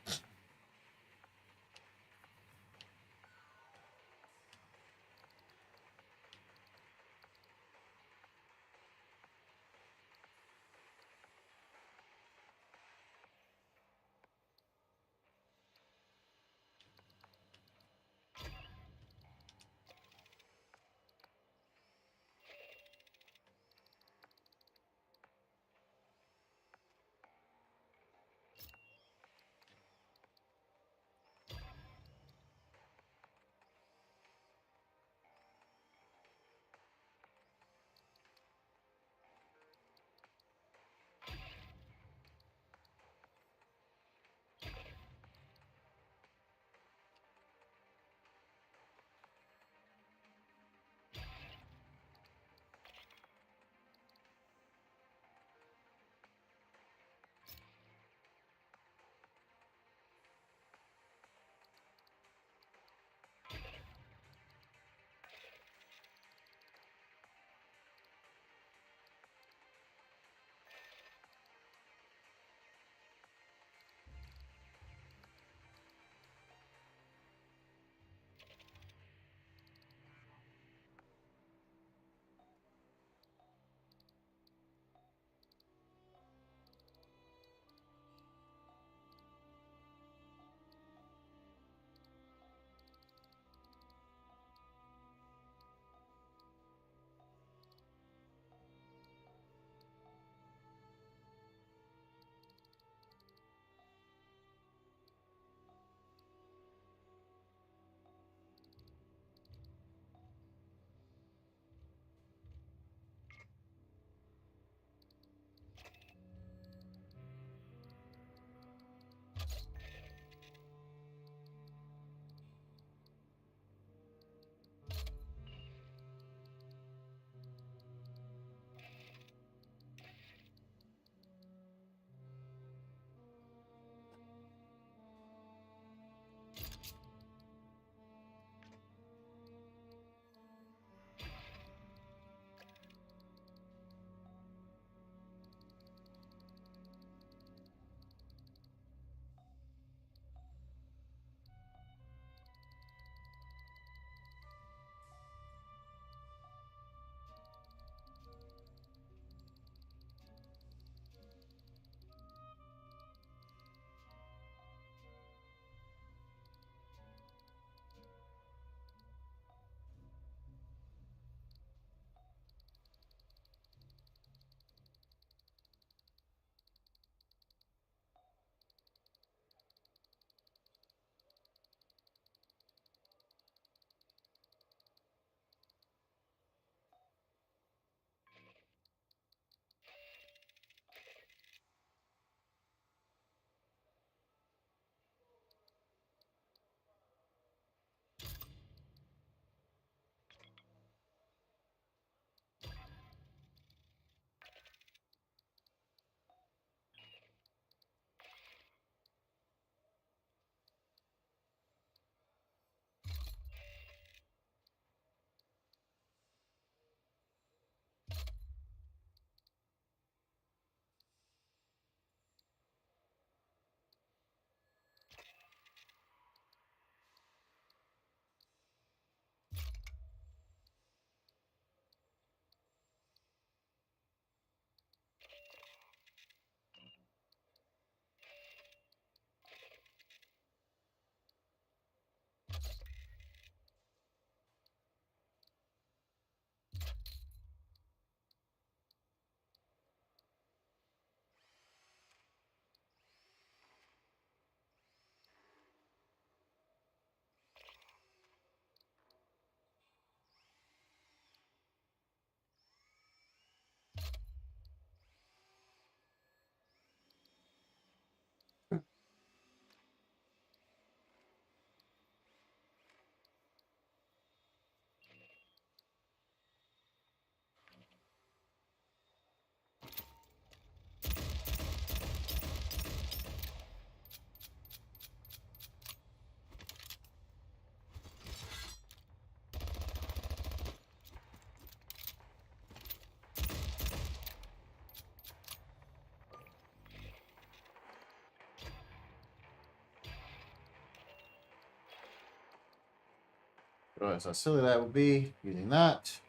Realize how silly that would be using that.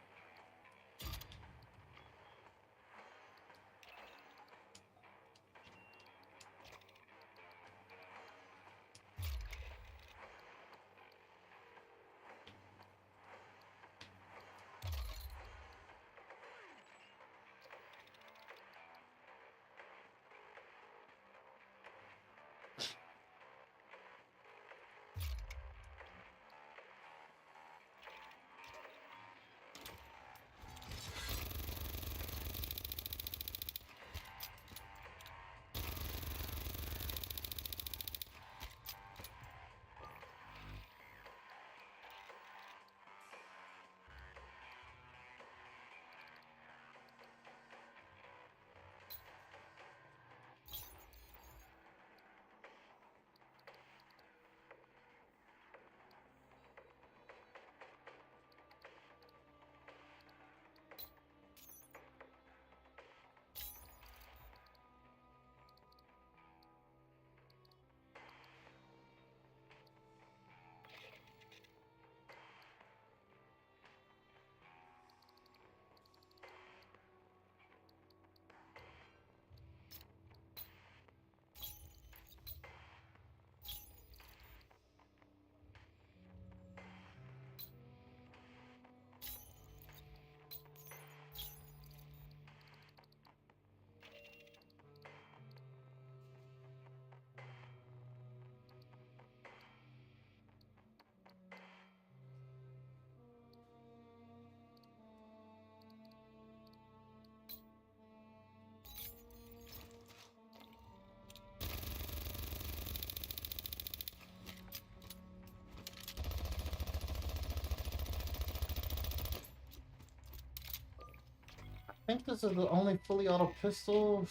I think this is the only fully auto pistol.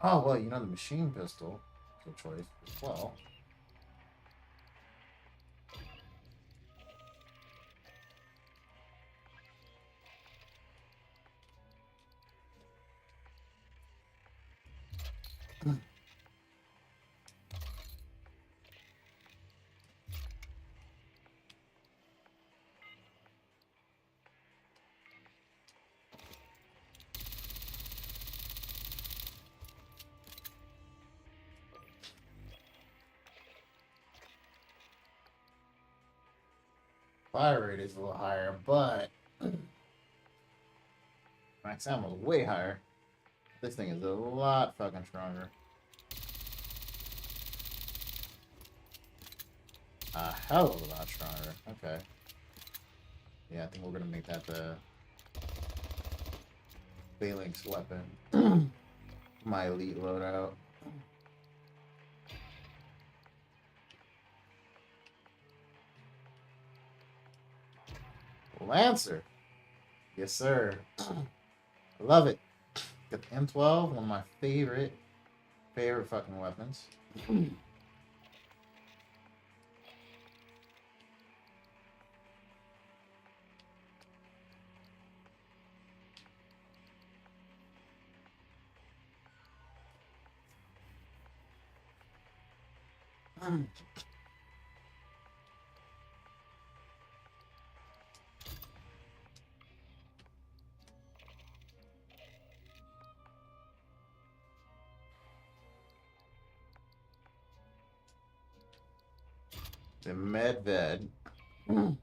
Oh, well, you know, the machine pistol is a choice as well. Fire rate is a little higher, but max ammo is way higher. This thing is a lot fucking stronger. A hell of a lot stronger. Okay. Yeah, I think we're gonna make that the Phalanx weapon. My elite loadout. Lancer. Yes, sir. I love it. Got the M12, one of my favorite fucking weapons. The Medved. And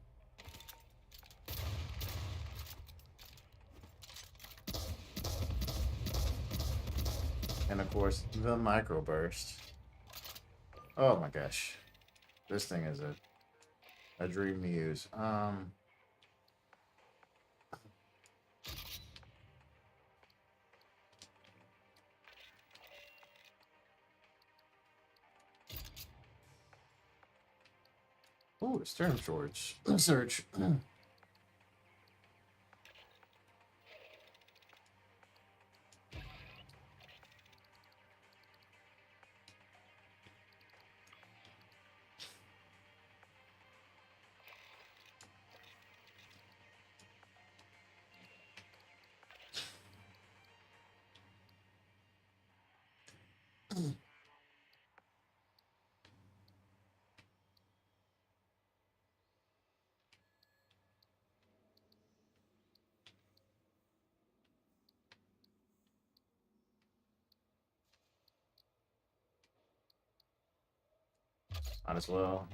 of course, the microburst. Oh my gosh. This thing is a dream to use. Ooh, stern George. Search. Might as well.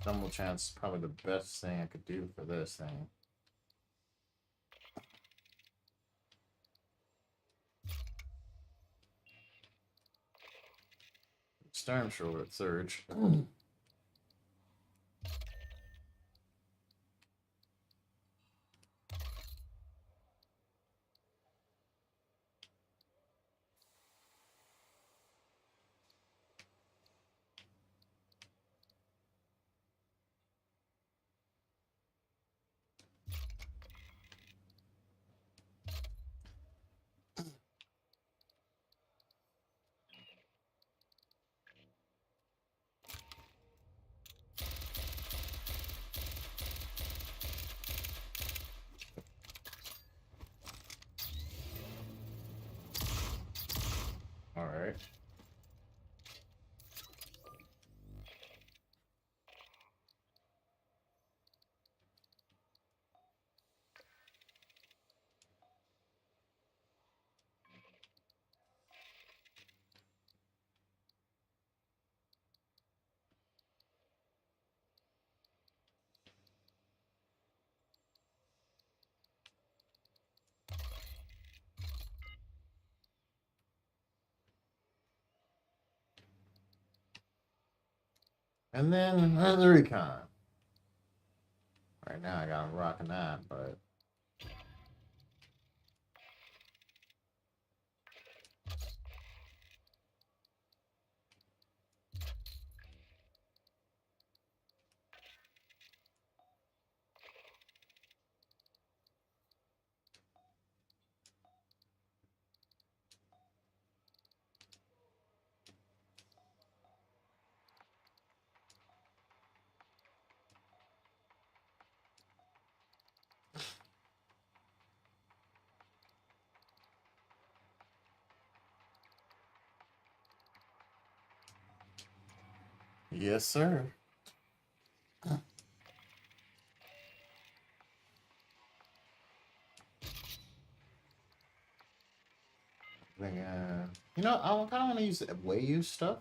Double chance is probably the best thing I could do for this thing. Storm Short Surge. All right. And then the recon. Right now I got him rocking that, but yes, sir. Like, you know, I kind of want to use way use stuff.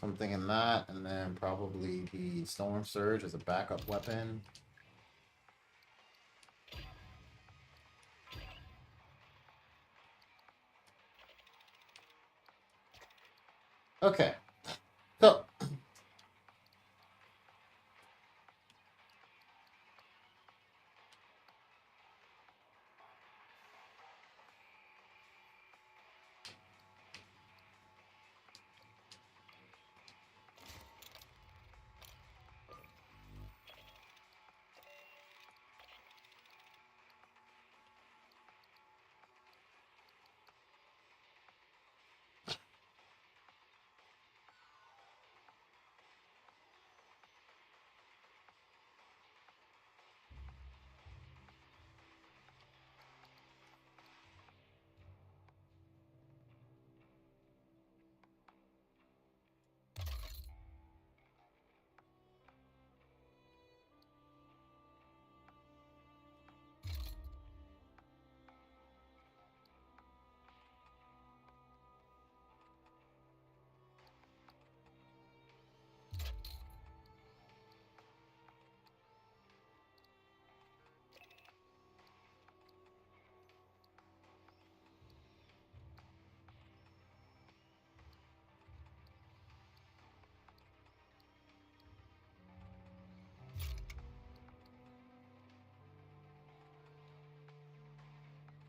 Something in that, and then probably the Storm Surge as a backup weapon. Okay, so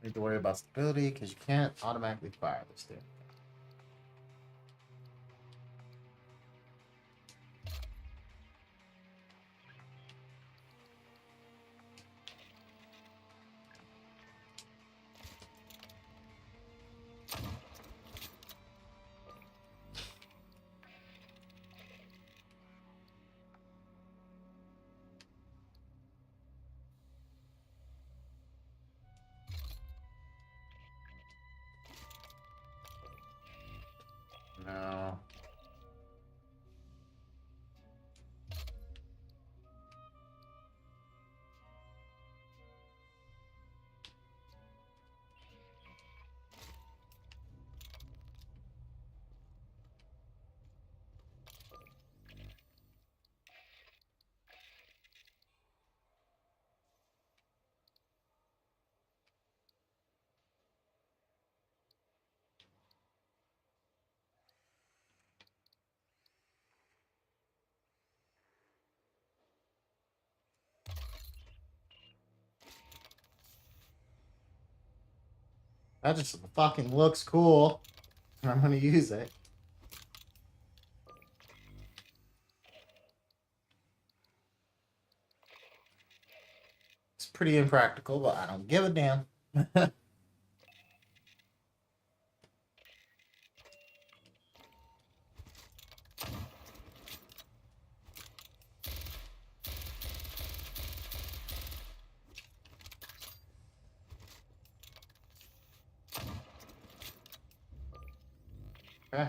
need to worry about stability because you can't automatically fire this thing. That just fucking looks cool. And I'm gonna use it. It's pretty impractical, but I don't give a damn. Okay.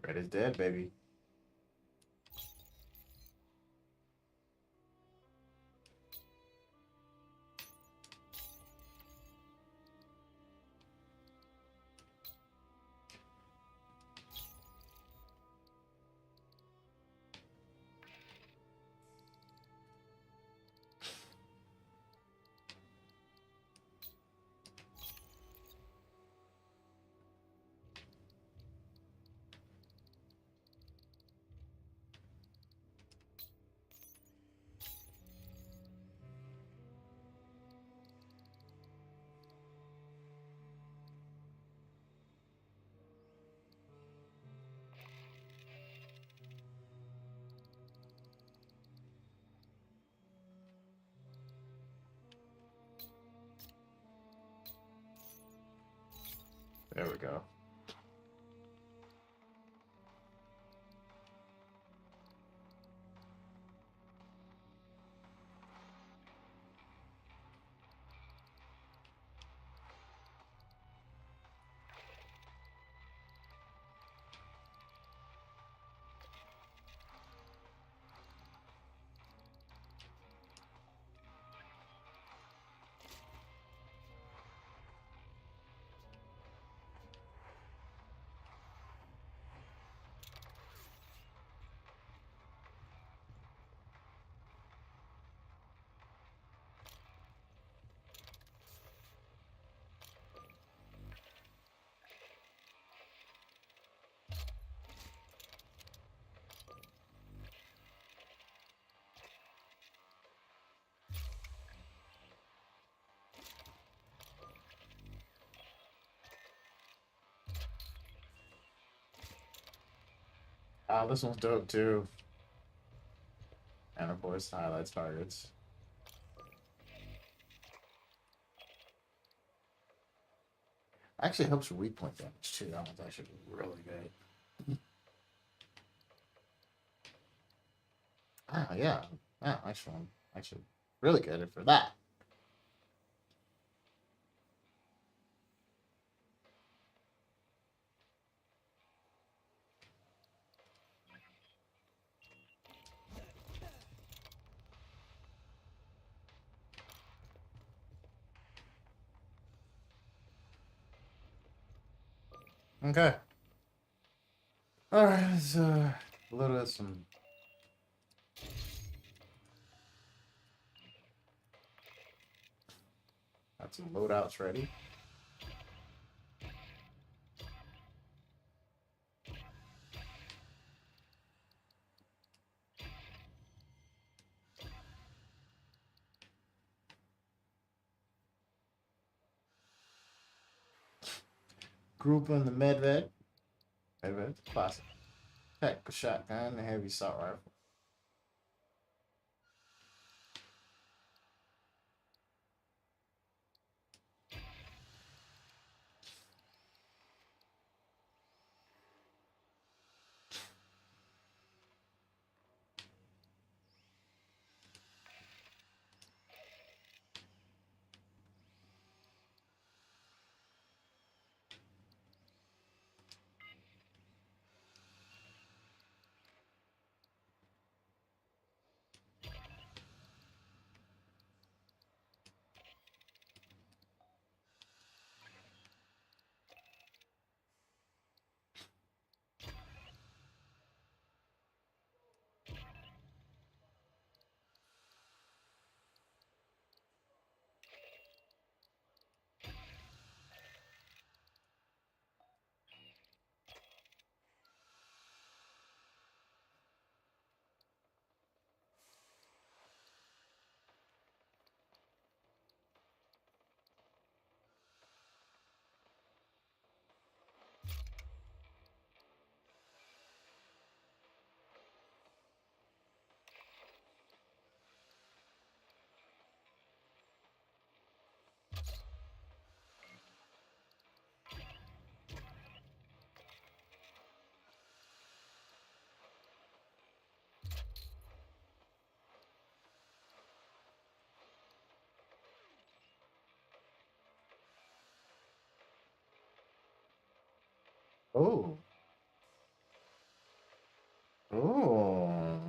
Red is dead, baby. There we go. Ah, this one's dope too. And of course, highlights targets. Actually helps weak point damage too. That one's actually really good. Ah, yeah. Yeah, nice one. Actually, really good for that. Okay. Alright, let's load up some. Got some loadouts ready. Group on the medved. Medved, classic. Tactical shotgun, the heavy assault rifle. Oh. Oh.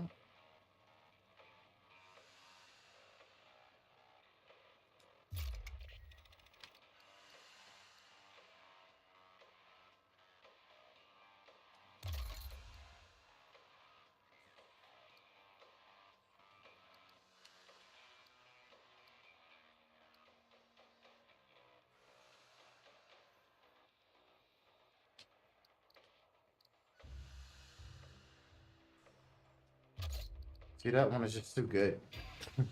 See, that one is just too good.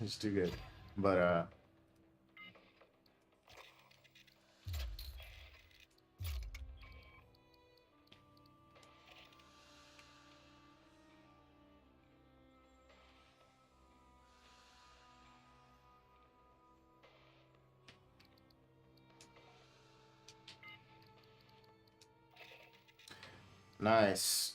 It's too good. But nice.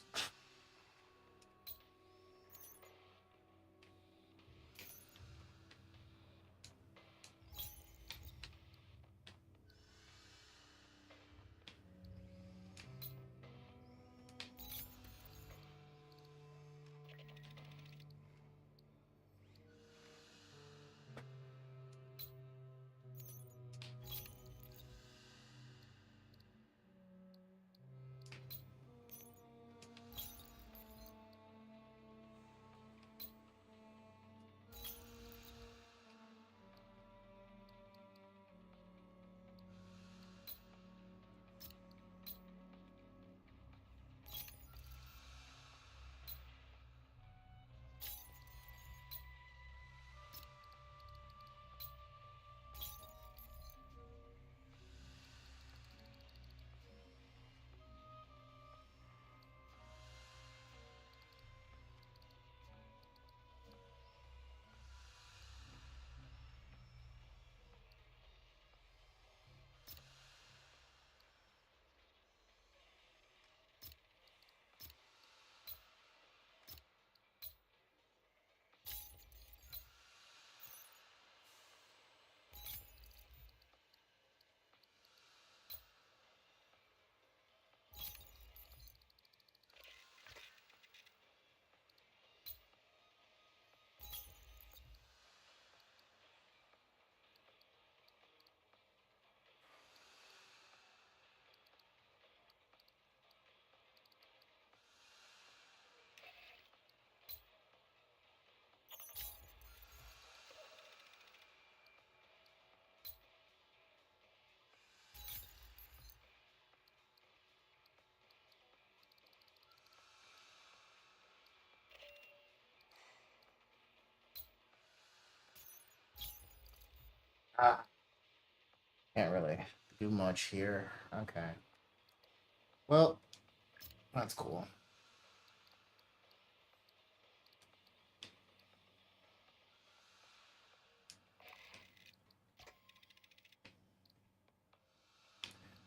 Ah, can't really do much here. Okay. Well, that's cool.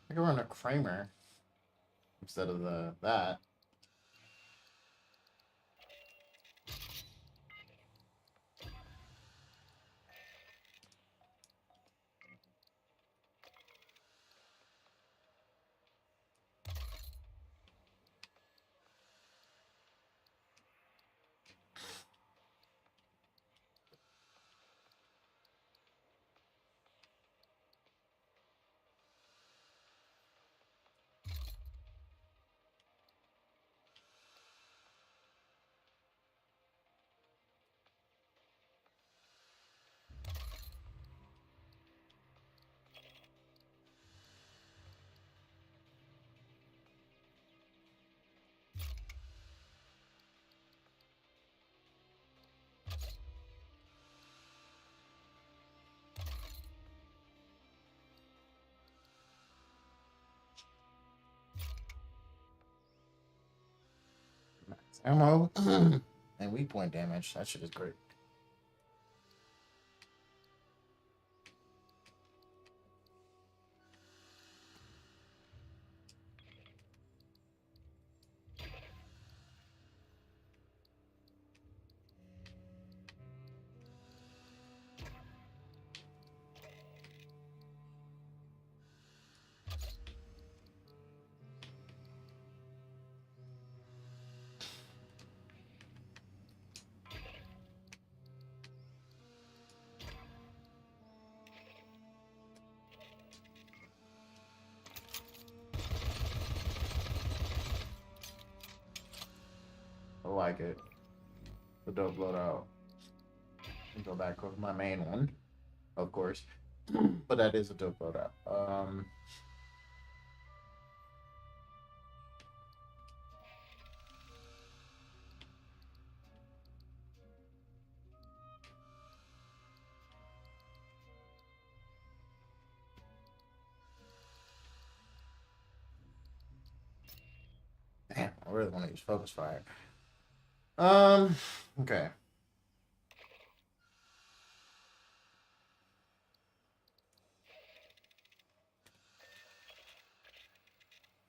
I can run a Kramer instead of the that. Max ammo and weak point damage. That shit is great. I like it. The dope loadout. Go back with my main one, of course. But that is a dope loadout. Damn, I really want to use focus fire. Okay.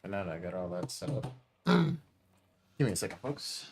And now that I got all that set up. Give me a second, folks.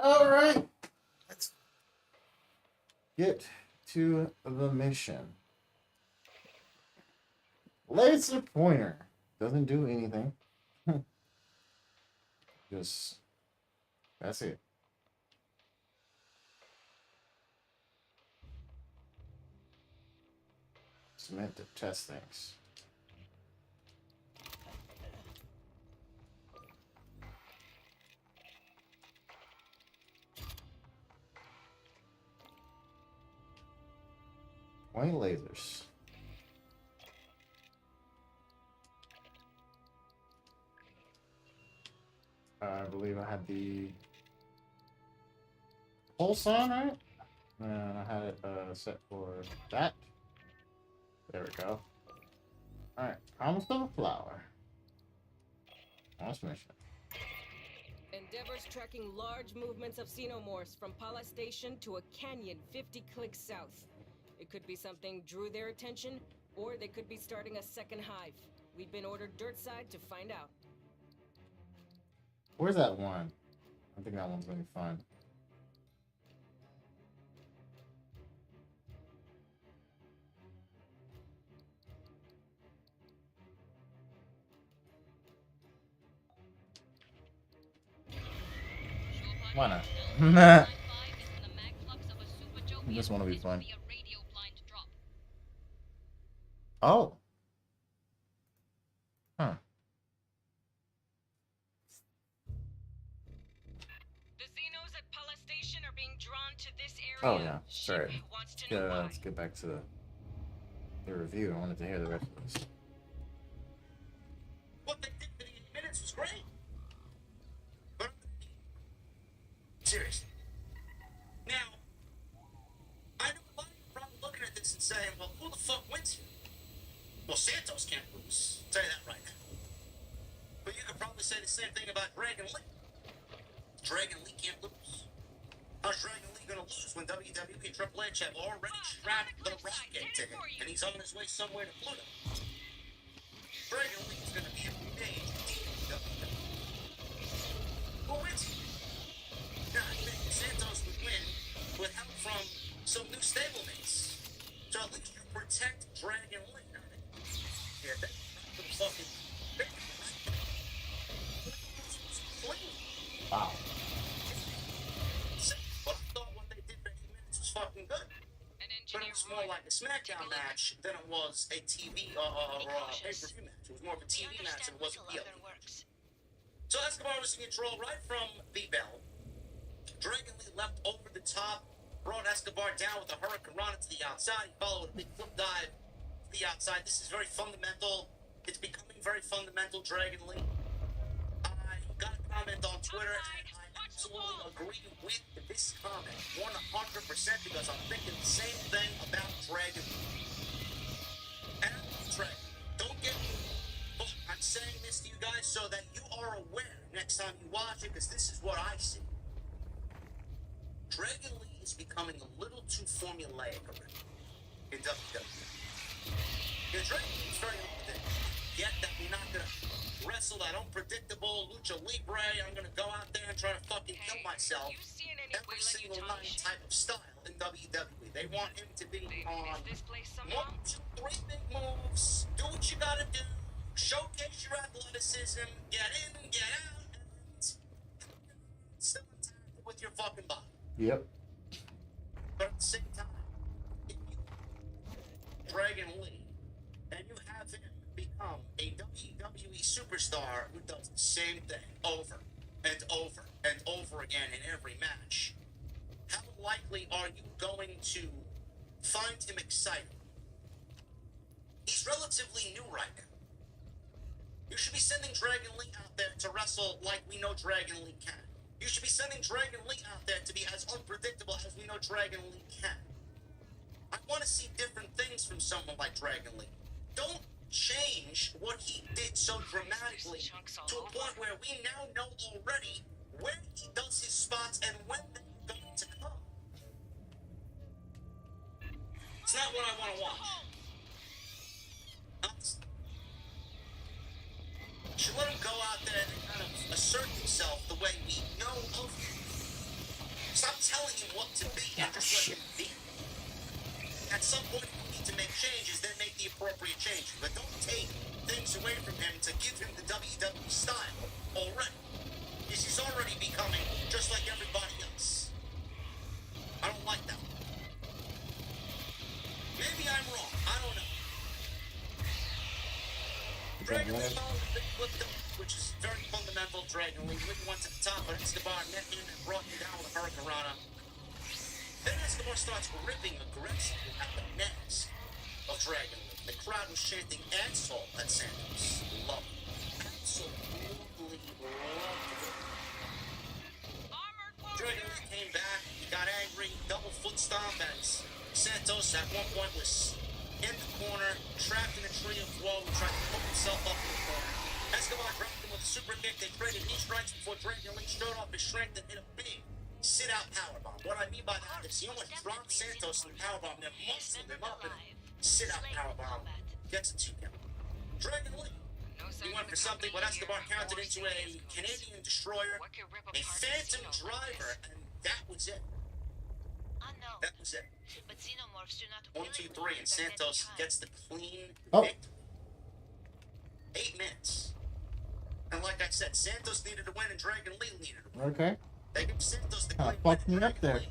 All right. Let's get to the mission. Laser pointer. Doesn't do anything. Just, that's it. It's meant to test things. Point lasers. I believe I had the pulse on, right? And I had it set for that. There we go. Alright, promise of a flower. Last mission. Endeavor's tracking large movements of xenomorphs from Pala Station to a canyon 50 clicks south. It could be something drew their attention, or they could be starting a second hive. We've been ordered dirtside to find out. Where's that one? I think that one's gonna be fun. Why not? This one will be fun. Oh. Huh. The Xenos at Pala Station are being drawn to this area. Oh yeah, sorry. Wants to know why. Let's get back to the review. I wanted to hear the rest of this. What they did for these minutes was great. But seriously. Now, I know a lot of you are probably looking at this and saying, well, who the fuck wins here? Well, Santos can't lose. I'll tell you that right now. But you could probably say the same thing about Dragon Lee. Dragon Lee can't lose. How's Dragon Lee gonna lose when WWE and Triple H have already strapped the rocket to him and he's on his way somewhere to Pluto? Dragon Lee is gonna be a major deal in WWE. Who wins? Now, I think Santos would win with help from some new stablemates. So at least you protect Dragon Lee. Yeah, that's the fucking Wow. but I thought what they did for 8 minutes was fucking good. An engineer was more like a SmackDown match than it was a TV or pay-per-view match. It was more of a We TV match than understand it was a little PLP. other works. So Escobar was in control right from the bell. Dragon Lee leapt over the top, brought Escobar down with a Hurricane Rana to the outside. He followed with a big flip dive to the outside. This is very fundamental. It's becoming very fundamental, Dragon Lee. I got a comment on Twitter, and I absolutely agree with this comment 100% because I'm thinking the same thing about Dragon Lee. And I love Dragon. Don't get me wrong. I'm saying this to you guys so that you are aware next time you watch it, because this is what I see. Dragon Lee is becoming a little too formulaic already in WWE. Yeah, Dragon Lee is very unpredictable. Get that we're not gonna wrestle that unpredictable lucha libre. I'm gonna go out there and try to fucking kill myself You seeing any every way like you single talk night shit? type of style in WWE. They want him to be They on missed this place somehow? 1, 2, 3 big moves. Do what you gotta do. Showcase your athleticism. Get in, get out, and still intact with your fucking body. Yep. But at the same time, if you Dragon Lee and you have him become a WWE superstar who does the same thing over and over and over again in every match, how likely are you going to find him exciting? He's relatively new right now. You should be sending Dragon Lee out there to wrestle like we know Dragon Lee can. You should be sending Dragon Lee out there to be as unpredictable as we know Dragon Lee can. I want to see different things from someone like Dragon Lee. Don't change what he did so dramatically to a point where we now know already where he does his spots and when they're going to come. It's not what I want to watch. Honestly. You should let him go out there and kind of assert himself the way we know of him. Stop telling him what to be and just let him be. At some point, if we need to make changes, then make the appropriate changes. But don't take things away from him to give him the WWE style already. Because he's already becoming just like everybody else. I don't like that. Maybe I'm wrong. I don't know. Dragon Lee followed the big flip up, which is very fundamental. Dragon Lee went to the top, but Escobar met him and brought him down with a Hurricane Rana. Then Escobar starts ripping aggressively at the necks of Dragon Lee. The crowd was chanting asshole at Santos. Love it. Absolutely loved it. Dragon Lee came back, he got angry, double foot stomp as Santos at one point was in the corner, trapped in a tree of woe, tried to pull himself up in the corner. Escobar dropped him with a super kick. They traded knee strikes before Dragon Lee showed off his strength and hit a big sit-out powerbomb. What I mean by that is he almost dropped Santos in the powerbomb, then muscled him up in a sit-out powerbomb. Gets a 2 count. Dragon Lee. He went for something, but Escobar counted into a Canadian destroyer, a phantom driver, and that was it. Unknown, That was it. but xenomorphs do not 1, 2, 3, and Santos gets the clean Oh. victory. 8 minutes. And like I said, Santos needed to win and Dragon Lee needed to win. Okay. They give Santos the Kinda clean win fucked and me up Dragon there. Lee.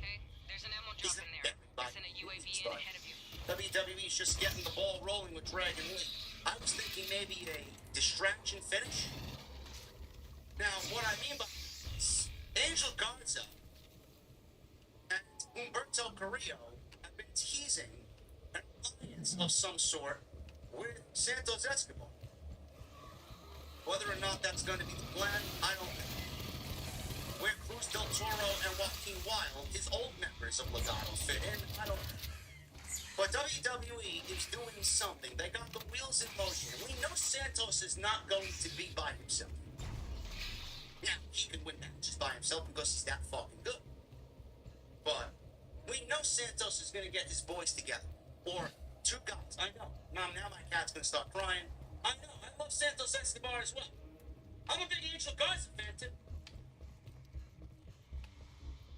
Hey, there's an ammo drop in there. I sent a UAV in ahead of you. WWE's just getting the ball rolling with Dragon Lee. I was thinking maybe a distraction finish. Now, what I mean by this, Angel Garza and Humberto Carrillo have been teasing an alliance of some sort with Santos Escobar. Whether or not that's going to be the plan, I don't know. Where Cruz del Toro and Joaquin Wilde, his old members of Legado, fit in, I don't know. But WWE is doing something. They got the wheels in motion. And we know Santos is not going to be by himself. Now, he can win matches by himself because he's that fucking good. But we know Santos is going to get his boys together. Or 2 guys. I know. Mom, now my cat's going to start crying. I know. I love Santos Escobar as well. I'm a big Angel Garza fan, too.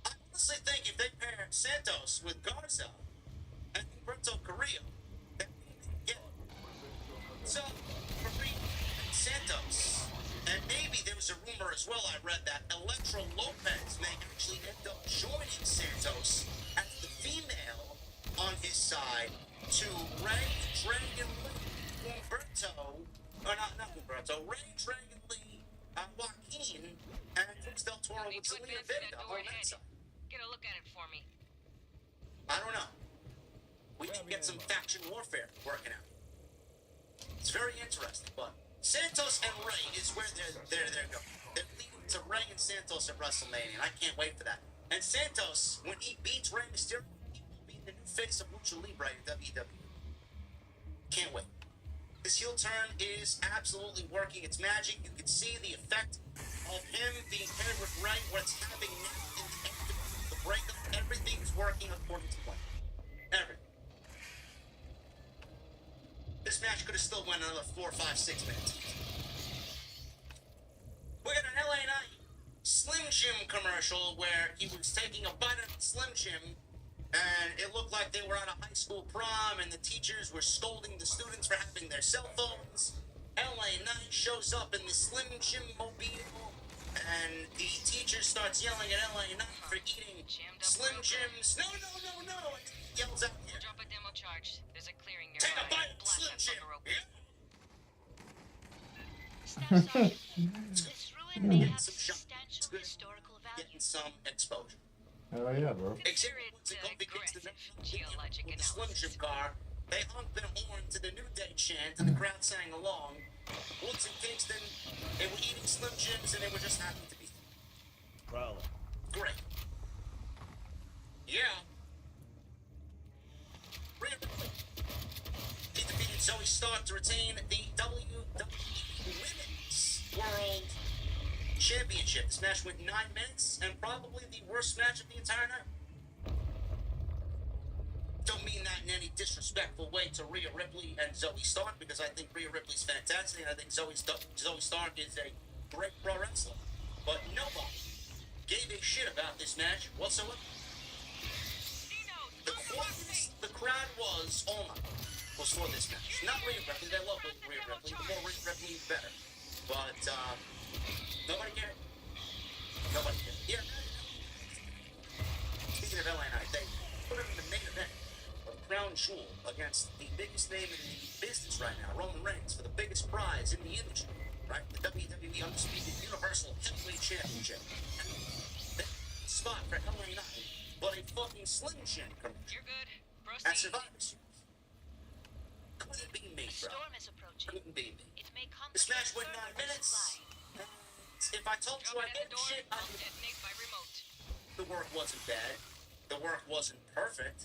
I honestly think if they pair Santos with Garza and Humberto Carrillo, that we may get so Carrillo and Santos. And maybe there was a rumor as well, I read that Electro Lopez may actually end up joining Santos as the female on his So Ray, Dragon Lee, Joaquin, and Cruz Del Toro Need with to Selena advance to that Vega door on that ahead. side. Get a look at it for me. I don't know. We can get some faction warfare working out. It's very interesting, but Santos and Ray is where they're going. They're leading to Ray and Santos at WrestleMania, and I can't wait for that. And Santos, when he beats Rey Mysterio, he will be the new face of Lucha Libre in WWE. Can't wait. His heel turn is absolutely working its magic. You can see the effect of him being paired with Ray, where it's having now in the end of the breakup. Everything's working according to plan. Everything. This match could have still went another 4, 5, 6 minutes. We got an LA Knight Slim Jim commercial where he was taking a bite of Slim Jim, and it looked like they were at a high school prom, and the teachers were scolding the students for having their cell phones. LA Knight shows up in the Slim Jim mobile, and the teacher starts yelling at LA Knight for eating Slim Jims. No, no, no, no! And he yells out here. Drop a demo charge. There's a clearing Take nearby. a bite of Blast Slim that Jim. fucker open. Staff Sergeant, this ruin may have Some shots. substantial Good. historical value. Getting some exposure. Hell yeah, bro. Except Consider it, once it begins to aggressive geologic with the Slim Jim analysis. car, they honked their horn to the New Day chant, and the crowd sang along. Woods and Kingston, they were eating Slim Jims, and they were just happy to be Well, great. Yeah. Rhea Ripley. He defeated Zoe Stark to retain the WWE Women's World Championship. This match went 9 minutes, and probably the worst match of the entire night. Don't mean that in any disrespectful way to Rhea Ripley and Zoe Stark, because I think Rhea Ripley's fantastic, and I think Zoe Stark is a great pro wrestler. But nobody gave a shit about this match whatsoever. The quietest the crowd was all night was for this match. Not Rhea Ripley, they love Rhea Ripley. The more Rhea Ripley, the better. But, nobody cared. Nobody cared. Yeah. Speaking of LA Knight, they put him in the main event of Crown Jewel against the biggest name in the business right now, Roman Reigns, for the biggest prize in the industry, right? The WWE Undisputed Universal Heavyweight Championship. And that spot for LA Knight, but a fucking Slim Jim commercial You're good. at Proceed. Survivor Series. Couldn't be me, The bro. storm is approaching. Couldn't be me. It may This complicate match went 9 further minutes. supply. If I told you Drop I it at gave the a door. shit, I I'll would. detonate by remote. The work wasn't bad. The work wasn't perfect,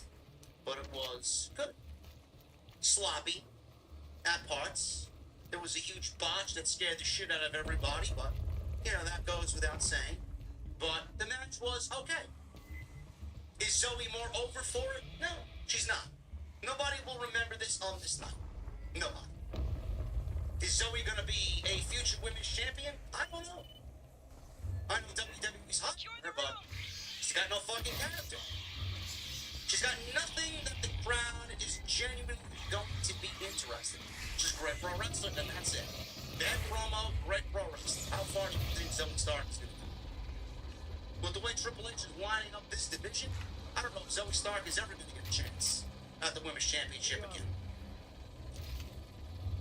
but it was good. Sloppy at parts. There was a huge botch that scared the shit out of everybody, but, you know, that goes without saying. But the match was okay. Is Zoe more over for it? No, she's not. Nobody will remember this on this night. Nobody. Is Zoe gonna be a future women's champion? I don't know. I know WWE's hot for her, but she's got no fucking character. She's got nothing that the crowd is genuinely going to be interested in. She's a great pro wrestler, and that's it. Bad promo, great pro wrestler. How far do you think Zoe Stark is going to go? With the way Triple H is winding up this division, I don't know if Zoe Stark is ever going to get a chance at the Women's Championship again.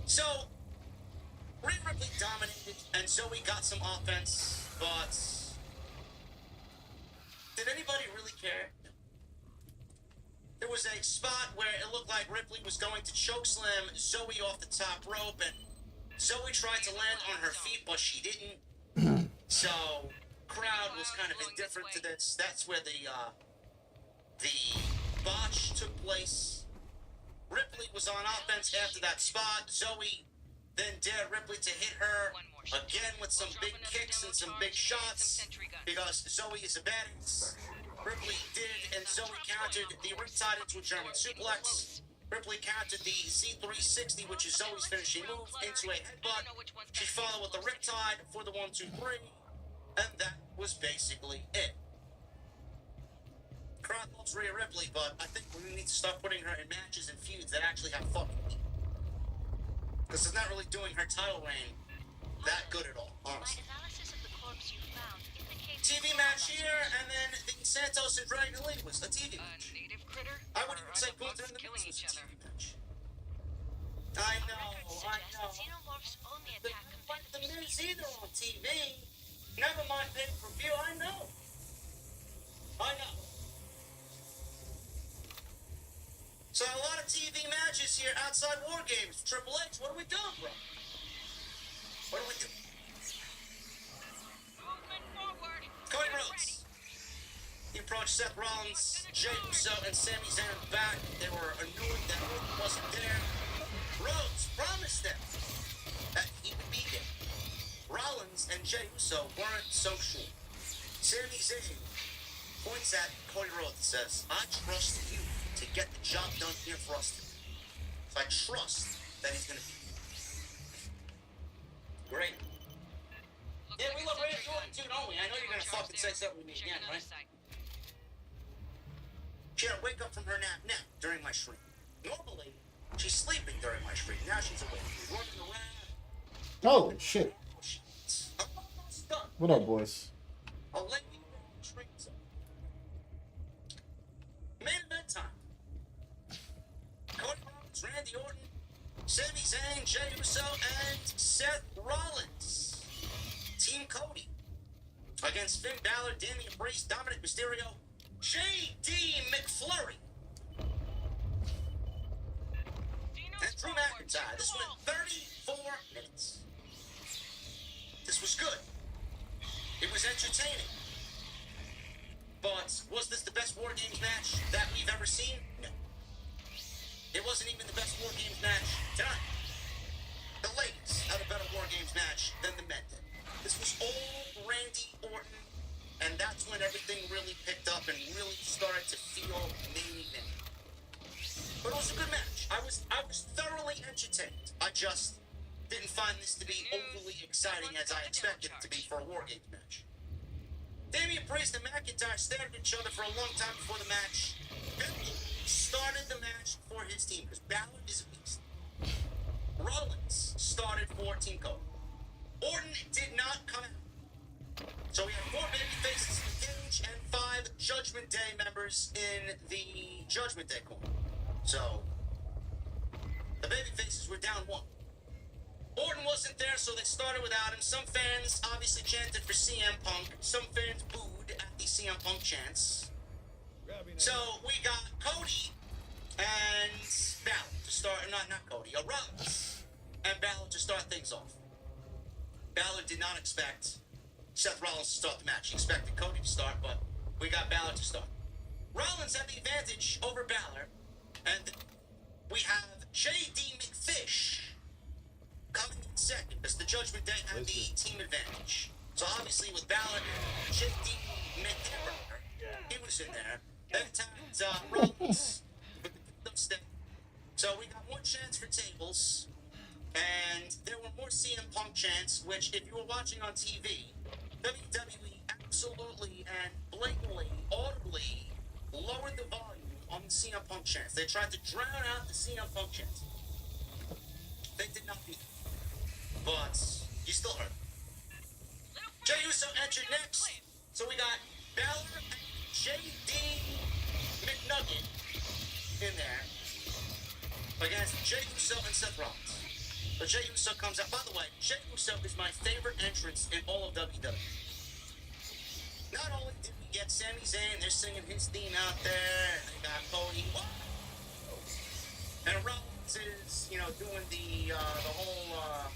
So, Rhea Ripley dominated, and Zoe got some offense, but did anybody really care? There was a spot where it looked like Ripley was going to chokeslam Zoe off the top rope, and Zoe tried to land on her feet, but she didn't. So, crowd was kind of indifferent to this. That's where the botch took place. Ripley was on offense after that spot. Zoe then dared Ripley to hit her again with some big kicks and some big shots because Zoe is a badass. Ripley did, and Zoe countered the riptide into a German suplex. Ripley countered the Z360, which is Zoe's finishing move, into a headbutt. She followed with the riptide for the 1-2-3, and that was basically it. Crowd loves Rhea Ripley, but I think we need to start putting her in matches and feuds that actually have fucking heat. Because it's not really doing her title reign that good at all, honestly. My analysis of the corpse you found indicates TV match here, and then the Santos and Dragon Lee was a TV A match. native critter? I wouldn't Or even say are the Gunther bugs in the killing Mix was each a other? TV match. I know, records I suggest know. that xenomorphs only attack competitive either on TV. Never mind pay-per-view, I know. So a lot of TV matches here outside War Games. Triple H, what are we doing, bro? What are we doing? Movement forward. Cody Get Rhodes. He approached Seth Rollins, Jey Uso, and Sami Zayn back. They were annoyed that Orton wasn't there. Rhodes promised them that he would be there. Rollins and Jey Uso weren't so sure. Sami Zayn points at Cody Rhodes and says, I trust you to get the job done here for us today. So I trust that he's going to be here. Great. Yeah, we love Randy Orton too, don't we? I know you're going to fucking say something with me again, right? She had to wake up from her nap now during my stream. Normally, she's sleeping during my stream. Now she's awake. She's running around. Oh, shit. I'm almost done. What up, boys? I'll let you know the streams up. Main event time. Cody Rhodes, Randy Orton, Sami Zayn, Jey Uso, and Seth Rollins. Team Cody against Finn Balor, Damian Priest, Dominic Mysterio, J.D. McFlurry, and Drew McIntyre. This went 34 minutes. This was good. It was entertaining. But was this the best War Games match that we've ever seen? No. It wasn't even the best War Games match tonight. The ladies had a better War Games match than the men did. This was all Randy Orton, and that's when everything really picked up and really started to feel main event. But it was a good match. I was thoroughly entertained. I just didn't find this to be overly exciting as I expected it to be for a War Games match. Damian Priest and McIntyre stared at each other for a long time before the match. Balor started the match for his team because Balor is a beast. Rollins started for Team Cody. Orton did not come out. So we have 4 baby faces in the cage and 5 Judgment Day members in the Judgment Day corner. So the baby faces were down 1. Orton wasn't there, so they started without him. Some fans obviously chanted for CM Punk. Some fans booed at the CM Punk chants. So we got Cody and Balor to start, not Cody, Rollins and Balor to start things off. Balor did not expect Seth Rollins to start the match. He expected Cody to start, but we got Balor to start. Rollins had the advantage over Balor, and we have J.D. McFish coming in second because the Judgment Day had the team advantage. So obviously with Balor, J.D. McFish, he was in there. Then tagged Rollins with the stick. So we got more chants for tables, and there were more CM Punk chants, which if you were watching on TV, WWE absolutely and blatantly, audibly lowered the volume on the CM Punk chants. They tried to drown out the CM Punk chants. They did not do that. But you still heard. Jey Uso entered next. So we got Balor and J.D. McNugget in there against Jey Uso and Seth Rollins. But Jey Uso comes out. By the way, Jey Uso is my favorite entrance in all of WWE. Not only did we get Sami Zayn, they're singing his theme out there, and they got Cody, and Rollins is, doing the whole,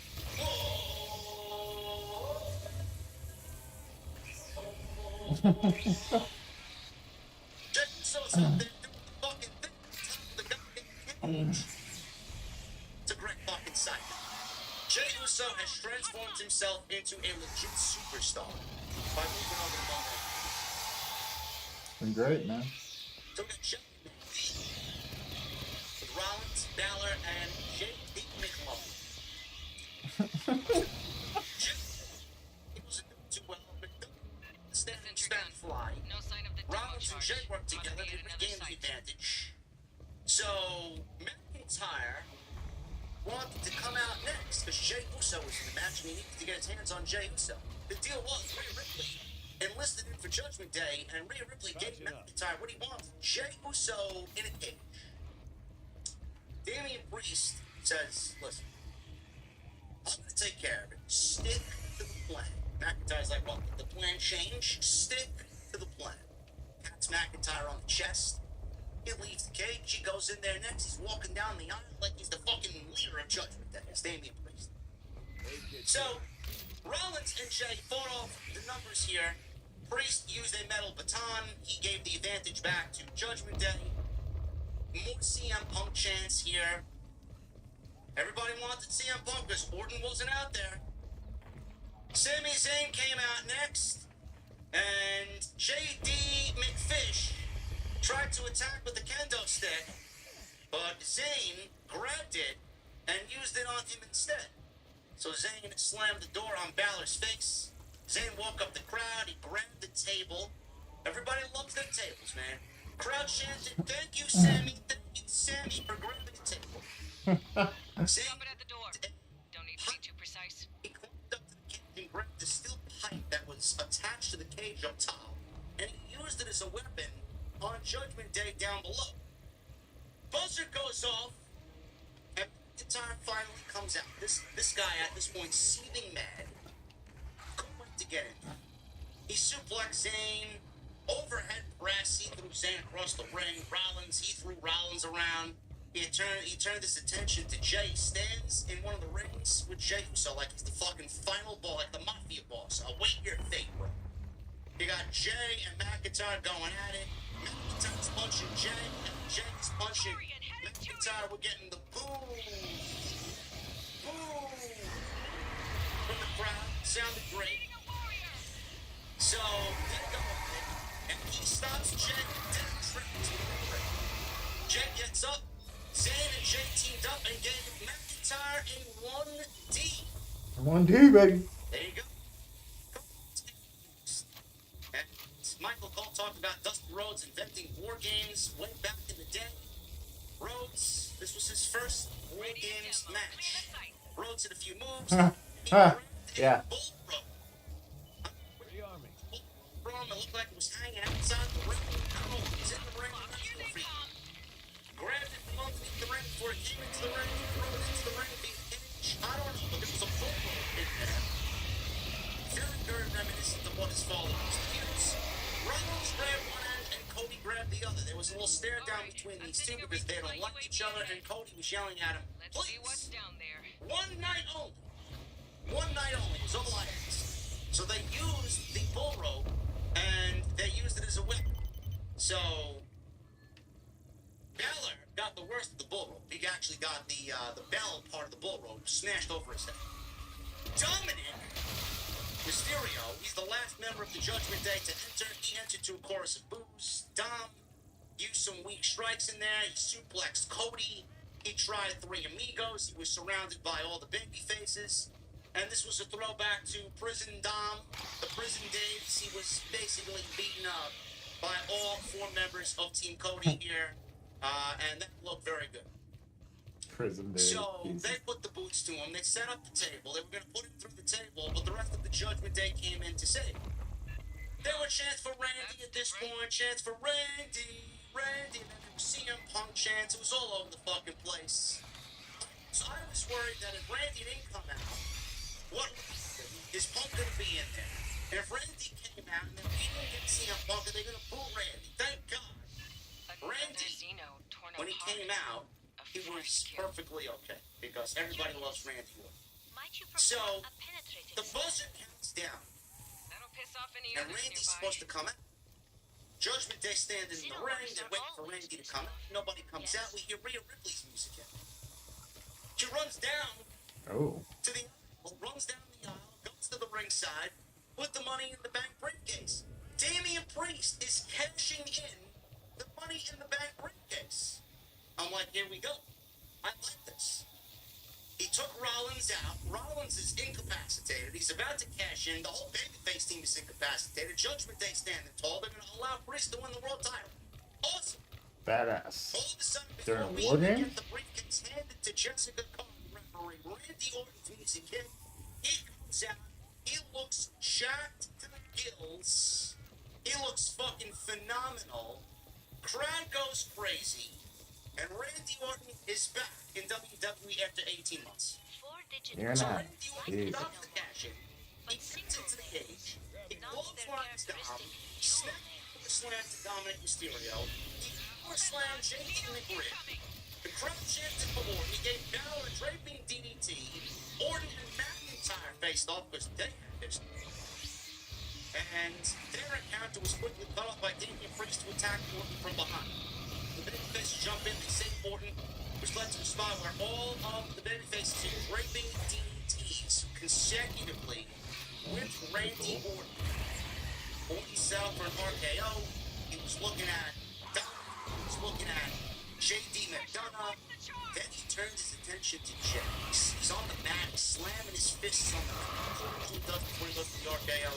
Jey Uso's out there doing the fucking thing on top of the goddamn cage. It's a great fucking sight. Jey Uso has transformed himself into a legit superstar by moving over the ball. Been great, man. So we got Jey with Rollins, Balor, and J.D. McLovin. He wasn't doing too well. Stand fly. No sign of the Rollins and charge. Jey worked together to regain the advantage. So McIntyre wanted to come out next because Jey Uso was in the match and he needed to get his hands on Jey Uso. The deal was Rhea Ripley enlisted him for Judgment Day, and Rhea Ripley gave McIntyre what he wanted: Jey Uso in a cage. Damian Priest says, "Listen, I'm going to take care of it. Stick plan. McIntyre's like, well, did the plan change? Stick to the plan. Pats McIntyre on the chest. He leaves the cage. He goes in there next. He's walking down the aisle like he's the fucking leader of Judgment Day. It's Damian Priest. So, Rollins and Jay fought off the numbers here. Priest used a metal baton. He gave the advantage back to Judgment Day. More CM Punk chants here. Everybody wanted CM Punk because Orton wasn't out there. Sami Zayn came out next. And J.D. McFish tried to attack with the kendo stick. But Zayn grabbed it and used it on him instead. So Zayn slammed the door on Balor's face. Zayn woke up the crowd. He grabbed the table. Everybody loves their tables, man. Crowd chanted, "Thank you, Sammy. Thank you, Sammy, for grabbing the table." Zayn, Stop it at the door. Don't need to be too precise. he climbed up to the cage and grabbed the steel pipe that was attached to the cage up top, and he used it as a weapon on Judgment Day down below. Buzzer goes off, and McIntyre finally comes out. This guy at this point seething mad. Couldn't wait to get in there. He suplexed Zayn, overhead press. He threw Zayn across the ring. He threw Rollins around. He turned his attention to Jay. He stands in one of the rings with Jey Uso like he's the fucking final ball, like the mafia boss. Await your fate, bro. You got Jay and McIntyre going at it. McIntyre's punching Jay, and Jay's punching McIntyre. We're getting the boo from the crowd. Sounded great. So they go at it, and he stops Jay dead tripped to the ring. Jay gets up. Zayn and Jay teamed up and gave McIntyre in 1D. 1D, baby. There you go. And Michael Cole talked about Dusty Rhodes inventing war games way back in the day. Rhodes, this was his first War Games match. Rhodes did a few moves. He grabbed a Yeah. bull rope. It looked like it was hanging outside the ring. I don't know if it was in the ring. I'm not sure if he grabbed it from underneath the ring before it came into the ring. He threw it into the ring via cage. I don't know, but there was a bull rope in there. Very reminiscent of what his father used to use. Rollins grabbed one end and Cody grabbed the other. There was a little stare down between these two because they don't like each other, and Cody was yelling at him, Let's see what's "Please, down there. one night only. One night only is all I ask." So they used the bull rope and they used it as a weapon. So Balor got the worst of the bull rope. He actually got the bell part of the bull rope smashed over his head. Dominic Mysterio, he's the last member of the Judgment Day to enter. He entered to a chorus of boos. Dom used some weak strikes in there. He suplexed Cody. He tried Three Amigos. He was surrounded by all the baby faces. And this was a throwback to Prison Dom, the prison days. He was basically beaten up by all four members of Team Cody here. And that looked very good. Prison days. So they put the boots to him. They set up the table. They were going to put him through the table, but the rest of the Judgment Day came in to save him. There were chants for Randy at this point. Chants for Randy. And then there was CM Punk chants. It was all over the fucking place. So I was worried that if Randy didn't come out, what is Punk going to be in there? And if Randy came out and then we didn't get CM Punk, are they going to boo Randy? Thank God. Randy, when he came out, he was perfectly okay because everybody loves Randy Orton. So the buzzer counts down, That'll piss off any and others Randy's nearby. supposed to come out. Judgment Day standing in the ring. They're waiting for Randy to come out. Nobody comes out. We hear Rhea Ripley's music in. She runs down to the aisle, runs down the aisle, goes to the ringside with the Money in the Bank briefcase. Damian Priest is cashing in the Money in the Bank briefcase. I'm like, here we go. I like this. He took Rollins out. Rollins is incapacitated. He's about to cash in. The whole babyface team is incapacitated. Judgment Day standing tall. They're going to allow Priest to win the world title. Awesome. Badass. All of a sudden, During before a war we game? get the briefcase handed to Jessica Carter, referee Randy Orton's music hit. He comes out. He looks jacked to the gills. He looks fucking phenomenal. Crowd goes crazy. And Randy Orton is back in WWE after 18 months. You're So not. Randy Orton Jeez. stops the cash in. He cage. He Not their clotheslines Dom, characteristic snaps fuel. the slam to Dominic Mysterio. He power slammed JD in the grid. The crowd chanted for Orton. He gave Balor a draping DDT. Orton and McIntyre faced off because they had this. And their encounter was quickly cut off by Damian Priest to attack Orton from behind. The babyfaces jump in, they save Orton, which led to a spot where all of the babyfaces are draping DDTs consecutively with Randy Orton. Orton set up for an RKO. He was looking at Dominic. He was looking at JD McDonough. Then he turned his attention to Jay. He's on the mat, slamming his fists on the mat. He does before he goes to the RKO.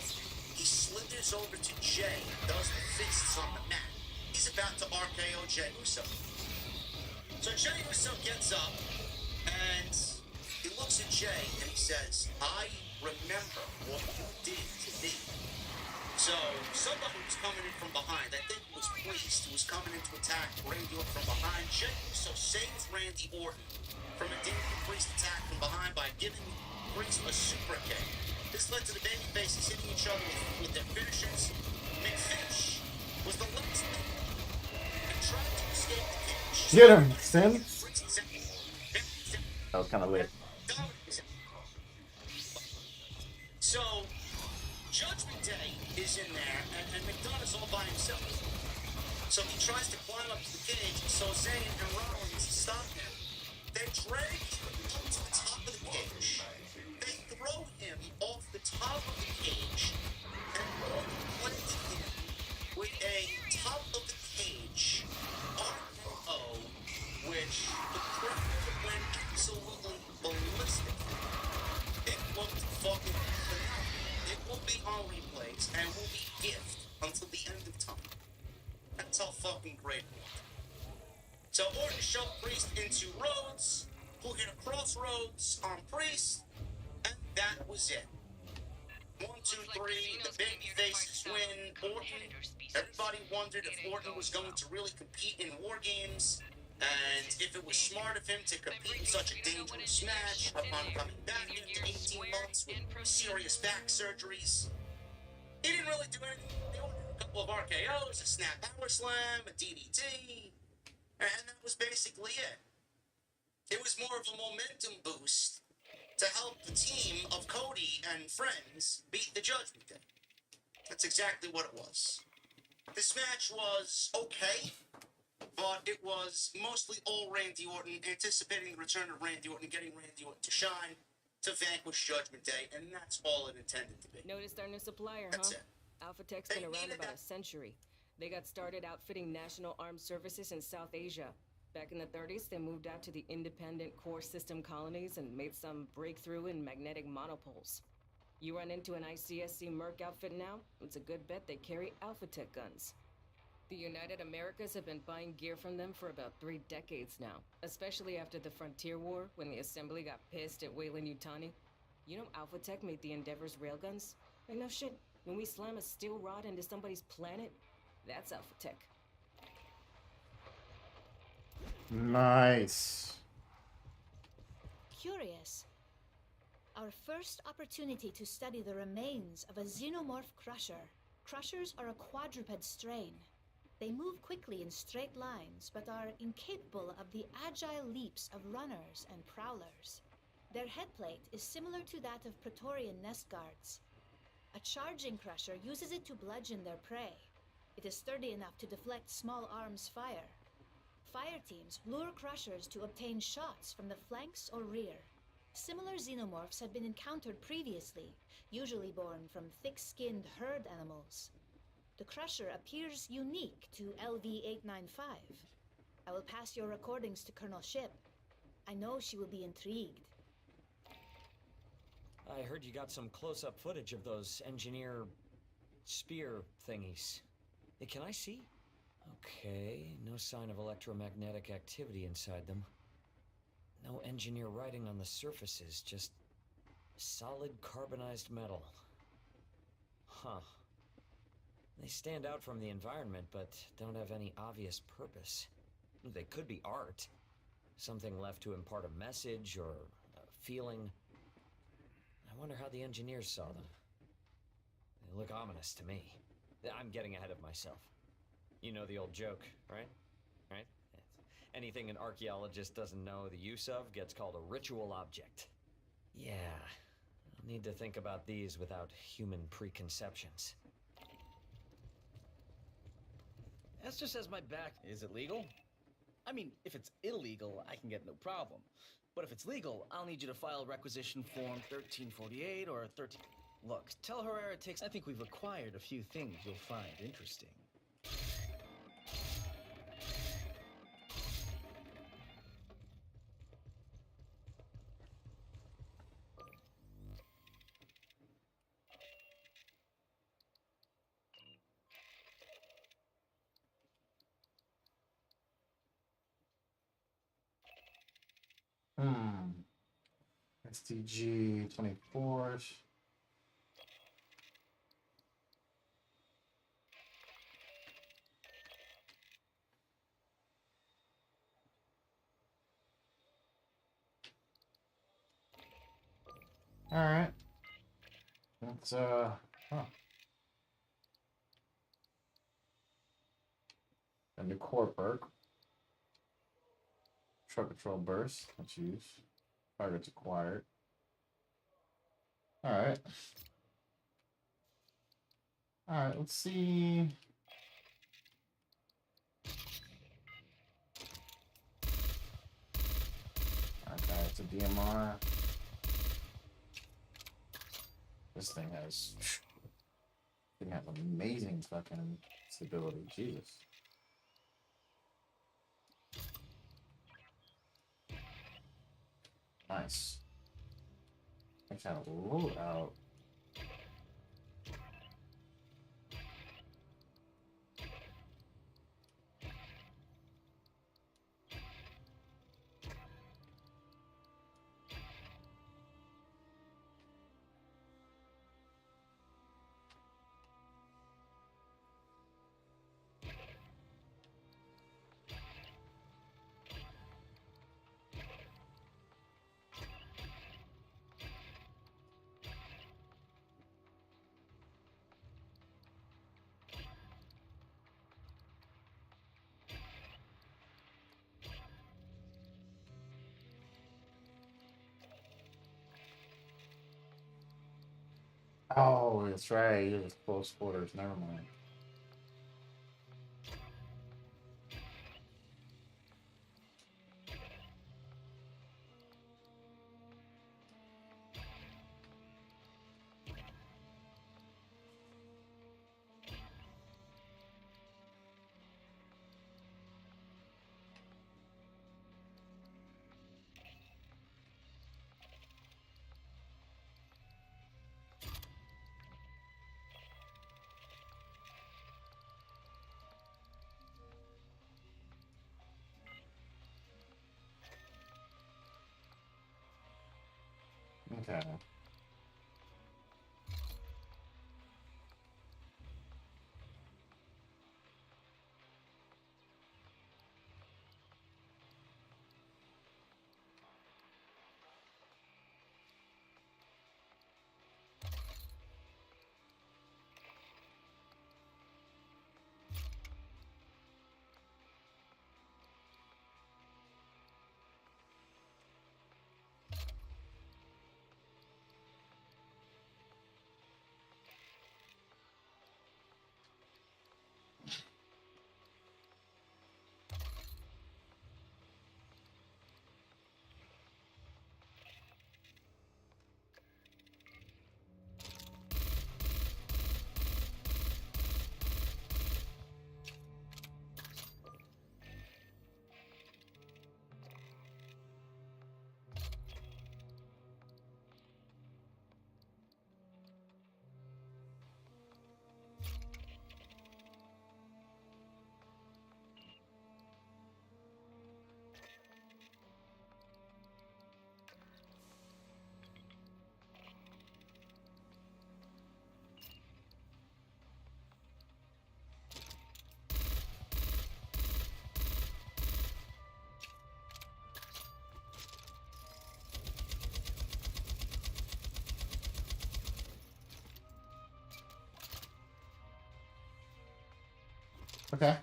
He slithers over to Jay, does the fists on the mat. He's about to RKO Jey Uso. So Jey Uso gets up and he looks at Jay and he says, I remember what you did to me. So somebody was coming in from behind. I think it was Priest who was coming in to attack Randy Orton from behind. Jey Uso saves Randy Orton from a Damian Priest attack from behind by giving Priest a super kick. This led to the babyfaces hitting each other with their finishers. McFish was the last man and tried to escape the cage. Get him, Sim. That was kind of lit. So, Judgment Day is in there, and McDonough's all by himself. So he tries to climb up to the cage, so Zayn and Rollins stop him. They drag him up to the top of the cage. They throw him off the top of the cage, and planted him with a top of the cage RKO, which the crowd went absolutely ballistic. It looked fucking phenomenal. It will be on replays and will be gift until the end of time. That's how fucking great it was. So Orton shoved Priest into Rhodes, who hit a crossroads on Priest, and that was it. 1, 2, 3, the baby faces win. Orton, everybody wondered if Orton was going to really compete in War Games, and if it was smart of him to compete in such a dangerous match upon coming back after 18 months with serious back surgeries. He didn't really do anything. They ordered a couple of RKOs, a snap power slam, a DDT, and that was basically it. It was more of a momentum boost to help the team of Cody and friends beat the Judgment Day. That's exactly what it was. This match was okay, but it was mostly all Randy Orton, anticipating the return of Randy Orton, getting Randy Orton to shine, to vanquish Judgment Day, and that's all it intended to be. Noticed our new supplier, That's huh? it. Alphatech's They been around needed about that. a century. They got started outfitting National Armed Services in South Asia. Back in the 30s, they moved out to the independent core system colonies and made some breakthrough in magnetic monopoles. You run into an ICSC Merc outfit now, it's a good bet they carry Alphatech guns. The United Americas have been buying gear from them for about 3 decades now, especially after the Frontier War, when the Assembly got pissed at Weyland-Yutani. You know Alphatech made the Endeavor's railguns? Like, no shit, when we slam a steel rod into somebody's planet, that's Alphatech. Nice. Curious. Our first opportunity to study the remains of a xenomorph crusher. Crushers are a quadruped strain. They move quickly in straight lines, but are incapable of the agile leaps of runners and prowlers. Their headplate is similar to that of Praetorian nest guards. A charging crusher uses it to bludgeon their prey. It is sturdy enough to deflect small arms fire. Fireteams lure crushers to obtain shots from the flanks or rear. Similar xenomorphs have been encountered previously, usually born from thick-skinned herd animals. The crusher appears unique to LV-895. I will pass your recordings to Colonel Ship. I know she will be intrigued. I heard you got some close-up footage of those engineer spear thingies. Can I see? Okay, no sign of electromagnetic activity inside them. No engineer writing on the surfaces, just solid carbonized metal. Huh. They stand out from the environment, but don't have any obvious purpose. They could be art. Something left to impart a message or a feeling. I wonder how the engineers saw them. They look ominous to me. I'm getting ahead of myself. You know the old joke, right? Right? Anything an archaeologist doesn't know the use of gets called a ritual object. Yeah, I'll need to think about these without human preconceptions. Esther says my back. Is it legal? I mean, if it's illegal, I can get no problem. But if it's legal, I'll need you to file requisition form 1348 or 13... Look, tell Herrera it takes... I think we've acquired a few things you'll find interesting. STG 24. All right. That's a new core perk. Truck control burst. Let's use. Targets acquired. All right. All right. Let's see. Okay, it's a DMR. This thing has amazing fucking stability. Jesus. Nice. I'm trying to load out. Oh, that's right. It was close quarters. Never mind. Okay. Okay.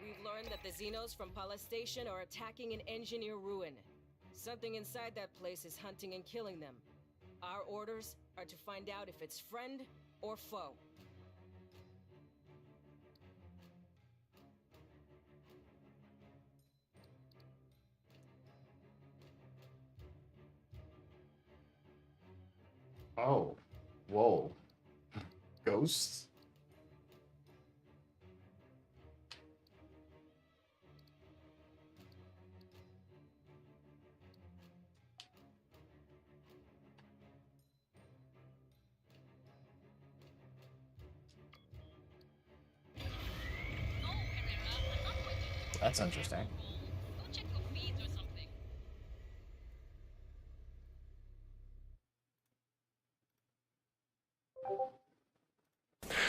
We've learned that the Xenos from Pala Station are attacking an engineer ruin. Something inside that place is hunting and killing them. Our orders are to find out if it's friend or foe. Oh. Whoa. Ghosts? That's interesting. Go check your feeds or something.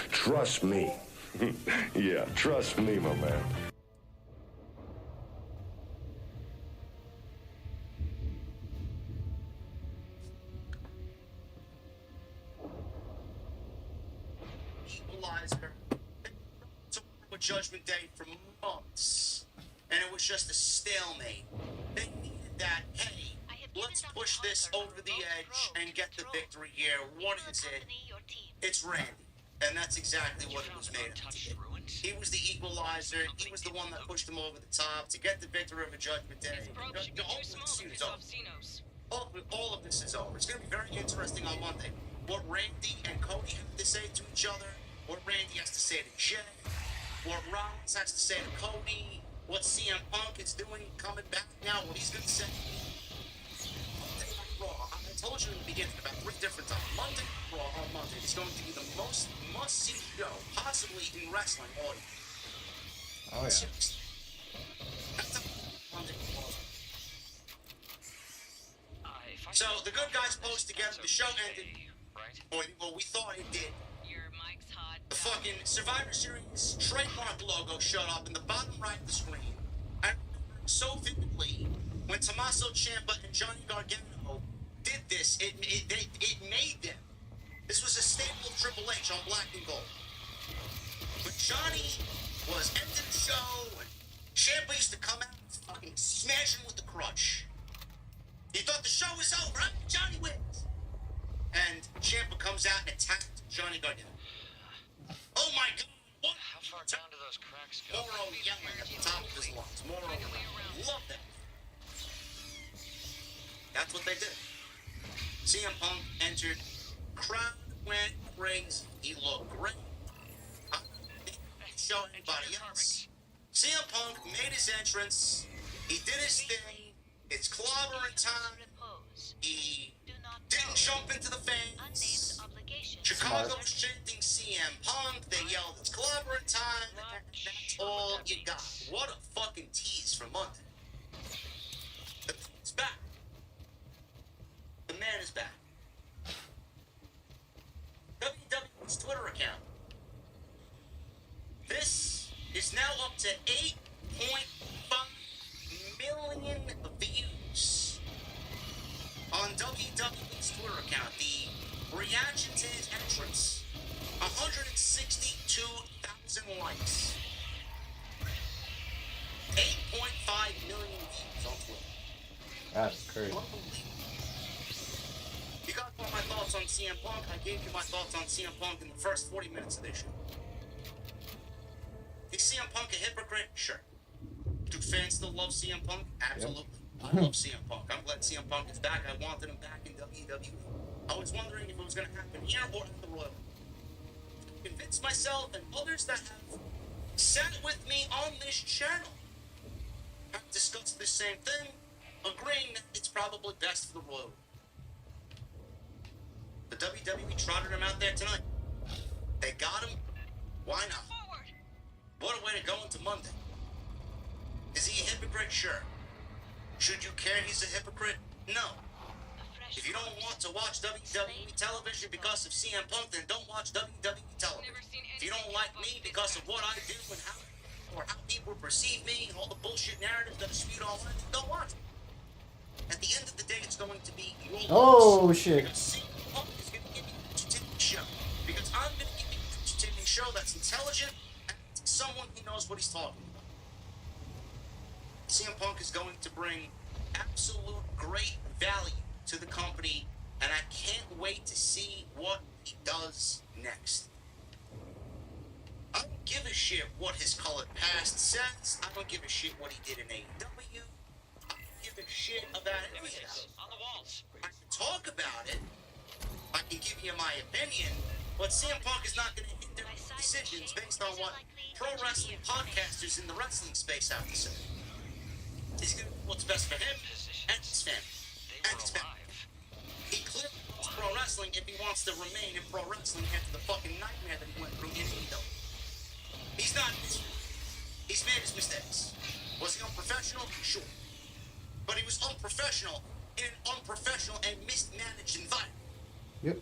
Trust me. Yeah, trust me, my man. Equalizer. With Judgment Day for months, and it was just a stalemate. They needed that, hey, let's push this over the edge and get the victory here. What is it? It's Randy. And that's exactly what it was made of. He was the equalizer. He was the one that pushed them over the top to get the victory over Judgment Day. All of this is over. It's going to be very interesting on Monday. What Randy and Cody have to say to each other, what Randy has to say to Jay, what Rollins has to say to Cody, what CM Punk is doing, coming back now, what he's going to say. Monday Night Raw, I told you in the beginning about 3 different times. Monday Night Raw on Monday is going to be the most must-see show, possibly in wrestling audio. Oh, yeah. That's a Monday Night Raw. So the good guys posed together. The show ended. Well, we thought it did. Your mic's hot. The fucking Survivor Series trademark logo showed up in the bottom right of the screen. I remember so vividly when Tommaso Ciampa and Johnny Gargano did this. It made them. This was a staple of Triple H on Black and Gold. But Johnny was ending the show, and Ciampa used to come out and fucking smash him with the crutch. He thought the show was over. Right? Johnny wins. And Ciampa comes out and attacked Johnny Gargano. Oh my God! What? How far down do those cracks go? Moro yelling at the top of his lungs. Moro, love that. That's what they did. CM Punk entered. Crowd went crazy. He looked great. I didn't show anybody else. CM Punk made his entrance. He did his thing. It's clobbering time. He didn't jump into the fans. Chicago was chanting CM Punk. They yelled, it's clobbering time. That's all you got. What a fucking tease for Monday. The man's back. The man is back. WWE's Twitter account. This is now up to 8.5 million views on WWE's Twitter account. The reaction to his entrance, 162,000 likes, 8.5 million views on Twitter. That's crazy. You got all my thoughts on CM Punk. I gave you my thoughts on CM Punk in the first 40 minutes of this show. Is CM Punk a hypocrite? Sure. Do fans still love CM Punk? Absolutely. Yep. I love CM Punk. I'm glad CM Punk is back. I wanted him back in WWE. I was wondering if it was going to happen here or at the Royal. I convinced myself and others that have sat with me on this channel have discussed the same thing, agreeing that it's probably best for the Royal. The WWE trotted him out there tonight. They got him. Why not? What a way to go into Monday. Is he a hypocrite? Sure. Should you care he's a hypocrite? No. If you don't want to watch WWE television because of CM Punk, then don't watch WWE television. If you don't like me because of what I do and how people perceive me and all the bullshit narratives that are spewed online, then don't watch it. At the end of the day, it's going to be your Oh, shit. Because CM Punk is going to give you an entertaining show. Because I'm going to give you an entertaining show that's intelligent and someone who knows what he's talking about. CM Punk is going to bring absolute great value to the company, and I can't wait to see what he does next. I don't give a shit what his colored past says. I don't give a shit what he did in AEW. I don't give a shit about any of that. On the walls. I can talk about it. I can give you my opinion, but CM Punk is not going to hinder decisions based on what pro wrestling podcasters in the wrestling space have to say. He's going to do what's best for him and his family. And his family. He clearly wants pro wrestling if he wants to remain in pro wrestling after the fucking nightmare that he went through in AEW. He's not miserable. He's made his mistakes. Was he unprofessional? Sure. But he was unprofessional in an unprofessional and mismanaged environment. Yep.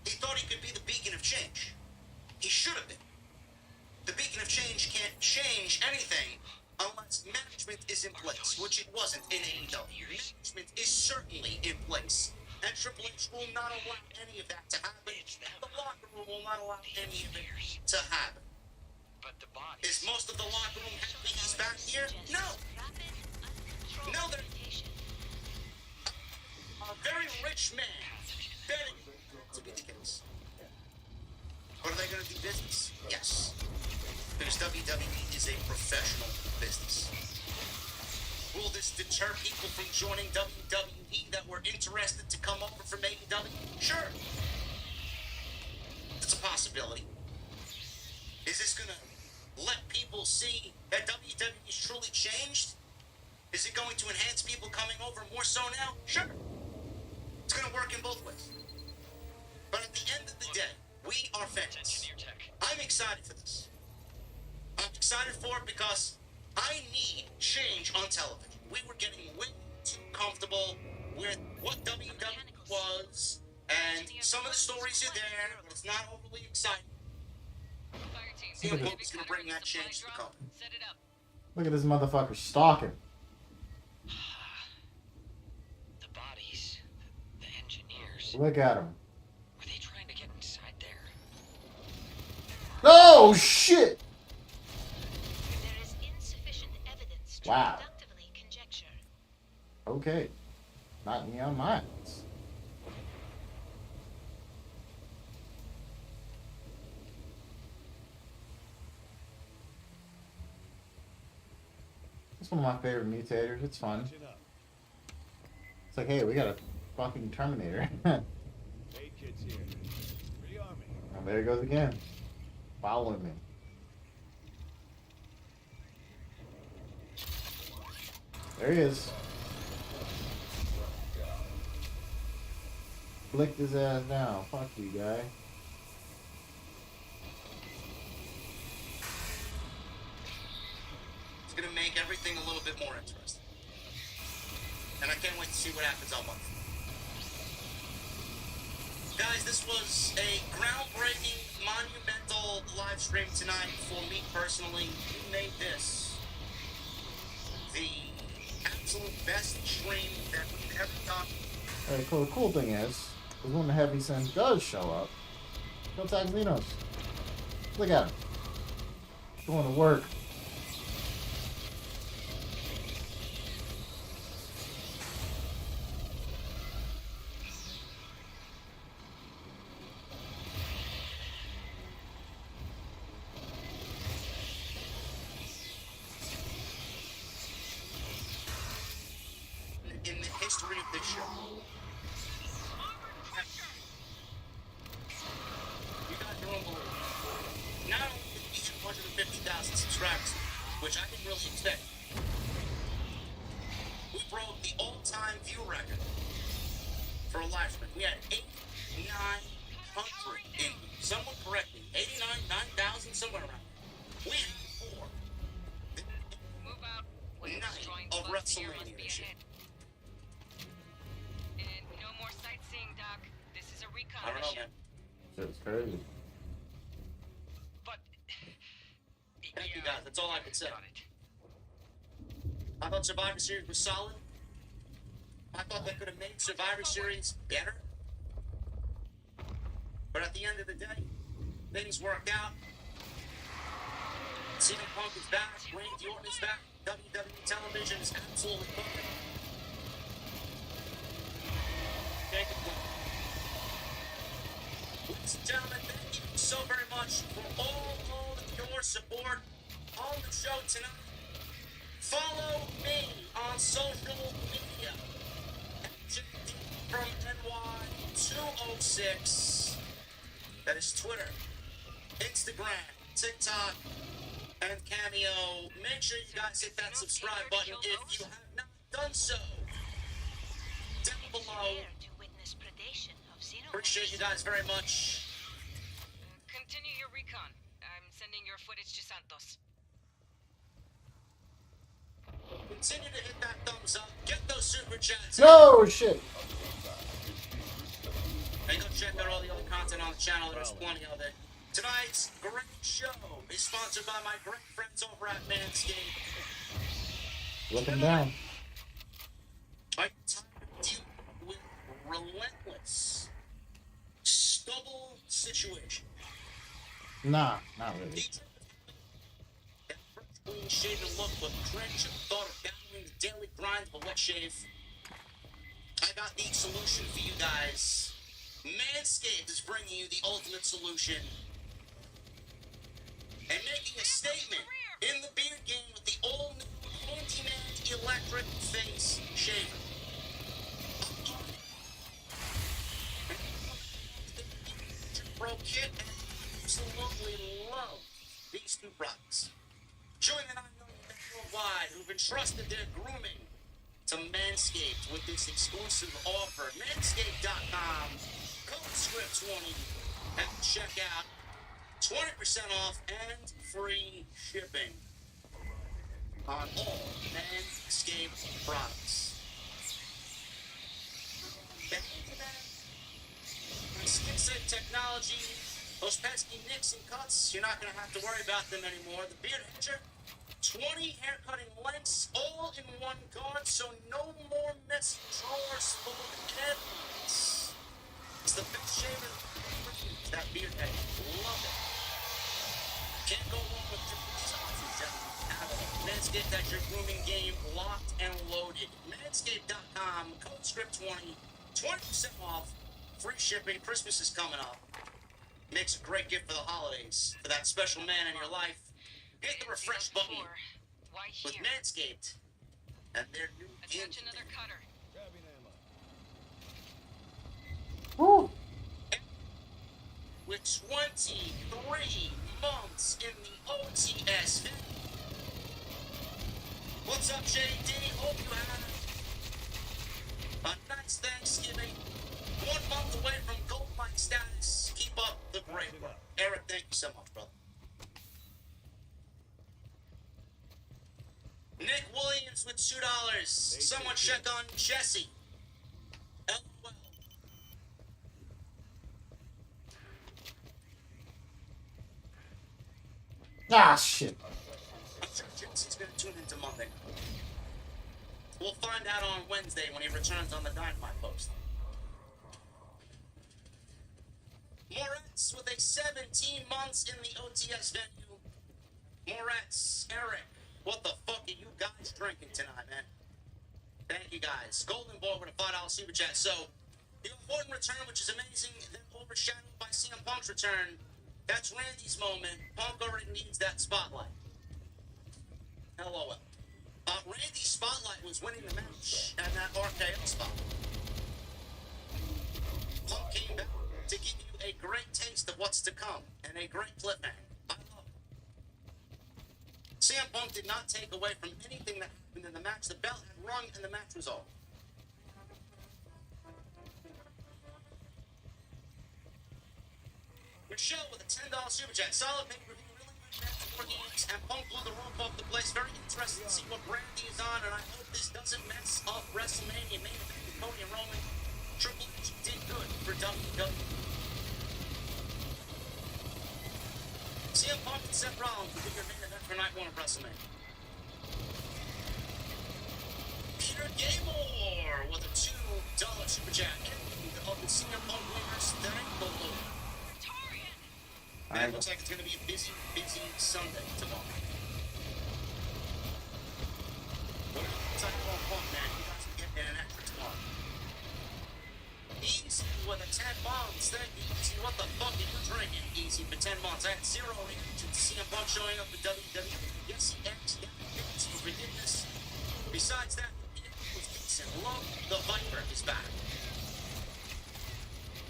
He thought he could be the beacon of change. He should have been. The beacon of change can't change anything unless management is in place, which it wasn't in AEW. Management is certainly in place. And Triple H will not allow any of that to happen. The locker room will not allow any of it to happen. Is most of the locker room happy he's back here? No. No, they're a very rich man betting to be the case. But are they going to do business? Yes. Because WWE is a professional business. Will this deter people from joining WWE that were interested to come over from AEW? Sure. It's a possibility. Is this going to let people see that WWE is truly changed? Is it going to enhance people coming over more so now? Sure. It's going to work in both ways. But at the end of the day, we are fans. I'm excited for this. I'm excited for it because I need change on television. We were getting way too comfortable with what WWE was, and some of the stories are there, but it's not overly exciting. CM Punk is going to bring that change to the company. Look at this motherfucker stalking. The bodies, the engineers. Look at him. Were they trying to get inside there? Oh, shit! There is insufficient evidence to Wow. deductively conjecture. Okay. Not in your minds. It's one of my favorite mutators. It's fun. It's like, hey, we got a fucking Terminator. Hey, kids here. Free army. Oh, there he goes again. Following me. There he is. Flicked his ass down. Fuck you, guy. It's going to make everything a little bit more interesting. And I can't wait to see what happens all month. Guys, this was a groundbreaking, monumental live stream tonight for me personally. You made this the absolute best stream that we've ever done. Alright, cool. The cool thing is when the Heavy Sins does show up, go attack Xenos. Look at him. Going to work. In the history of this show. You guys are unbelievable. Not only did we hit 150,000 subscribers, which I didn't really expect, we broke the all-time view record for a live stream. We had 8, 9, in, someone correct me, 89, 9,000, somewhere around. We had 4. Move out. Whatever's Night drawing of bugs here must WrestleMania be shit. ahead. And no more sightseeing, Doc. This is a recon I don't know, mission. man. Shit's crazy. But Thank you guys, that's all I can say. Got it. I thought Survivor Series was solid. I thought they could have made Survivor Series better. But at the end of the day, things worked out. CM Punk is back, Randy Orton is back, WWE television is absolutely pumping. Thank you. Ladies and gentlemen, thank you so very much for all of your support on the show tonight. Follow me on social media. JD from NY206. That is Twitter, Instagram, TikTok, and Cameo. Make sure you guys hit that subscribe button if you have not done so. Down below. Appreciate you guys very much. Continue your recon. I'm sending your footage to Santos. Continue to hit that thumbs up. Get those super chats. No shit. And go check out all the other content on the channel. There's plenty of it. Tonight's great show is sponsored by my great friends over at Manscaped. Looking down. I deal with relentless stubble situation. Nah, not really. That fresh, clean shaven look with cringe at the thought of battling the daily grind of a wet shave. I got the solution for you guys. Manscaped is bringing you the ultimate solution and making a statement in the beard game with the all-new Handyman electric face shaver. Pro kit and absolutely love these two products. Join the 9 million men worldwide who've entrusted their grooming to Manscaped with this exclusive offer. Manscaped.com, code SCRIPT20, and check out 20% off and free shipping on all Manscaped products. Back to that. Skin safe technology, those pesky nicks and cuts, you're not going to have to worry about them anymore. The Beard Hedger, 20 hair cutting lengths, all in one guard, so no more messy drawers full of evidence. It's the best shaver that Beard Hedger. Love it. Can't go wrong with these options. Manscaped has your grooming game locked and loaded. Manscaped.com, code SCRIPT20, 20% off. Free shipping. Christmas is coming up. Makes a great gift for the holidays. For that special man in your life. Hit the refresh button with Manscaped and their new Attach another cutter. Woo. With 23 months in the OTS. What's up, JD? Hope you had a nice Thanksgiving. 1 month away from gold mine status. Keep up the great work. Eric, thank you so much, brother. Nick Williams with $2. Someone check on Jesse. LOL. Ah, shit. I'm sure Jesse's going to tune into Monday. We'll find out on Wednesday when he returns on the Dynamite post. Moretz with a 17 months in the OTS venue. Moretz, Eric, what the fuck are you guys drinking tonight, man? Thank you guys. Golden Boy with a $5 super chat. So, you have Orton return, which is amazing, then overshadowed by CM Punk's return. That's Randy's moment. Punk already needs that spotlight. LOL. Randy's spotlight was winning the match and that RKO spot. Punk came back to give you a great taste of what's to come and a great cliffhanger. I love it. CM Punk did not take away from anything that happened in the match. The belt had rung and the match was over. Michelle with a $10 super chat. Solid pay-per-view, really good match, more games, and Punk blew the roof off the place. Very interested to see what Brandy is on, and I hope this doesn't mess up WrestleMania main event with Cody and Roman. Triple H did good for WWE. CM Punk and Seth Rollins will be your main event for night one of WrestleMania. Peter Gaymore with a $2 super chat. Of the CM Punk winners, thank the Lord. Man, it looks like it's going to be a busy, busy Sunday tomorrow. What is up, Punk, man? You guys can get there an extra tomorrow. Easy with a 10 months. Thank you, Easy. What the fuck are you drinking, Easy, for 10 months? I had zero reaction to CM Punk showing up at WWE. Yes, he actually got for forgiveness. Besides that, it was decent. Love the Viper is back.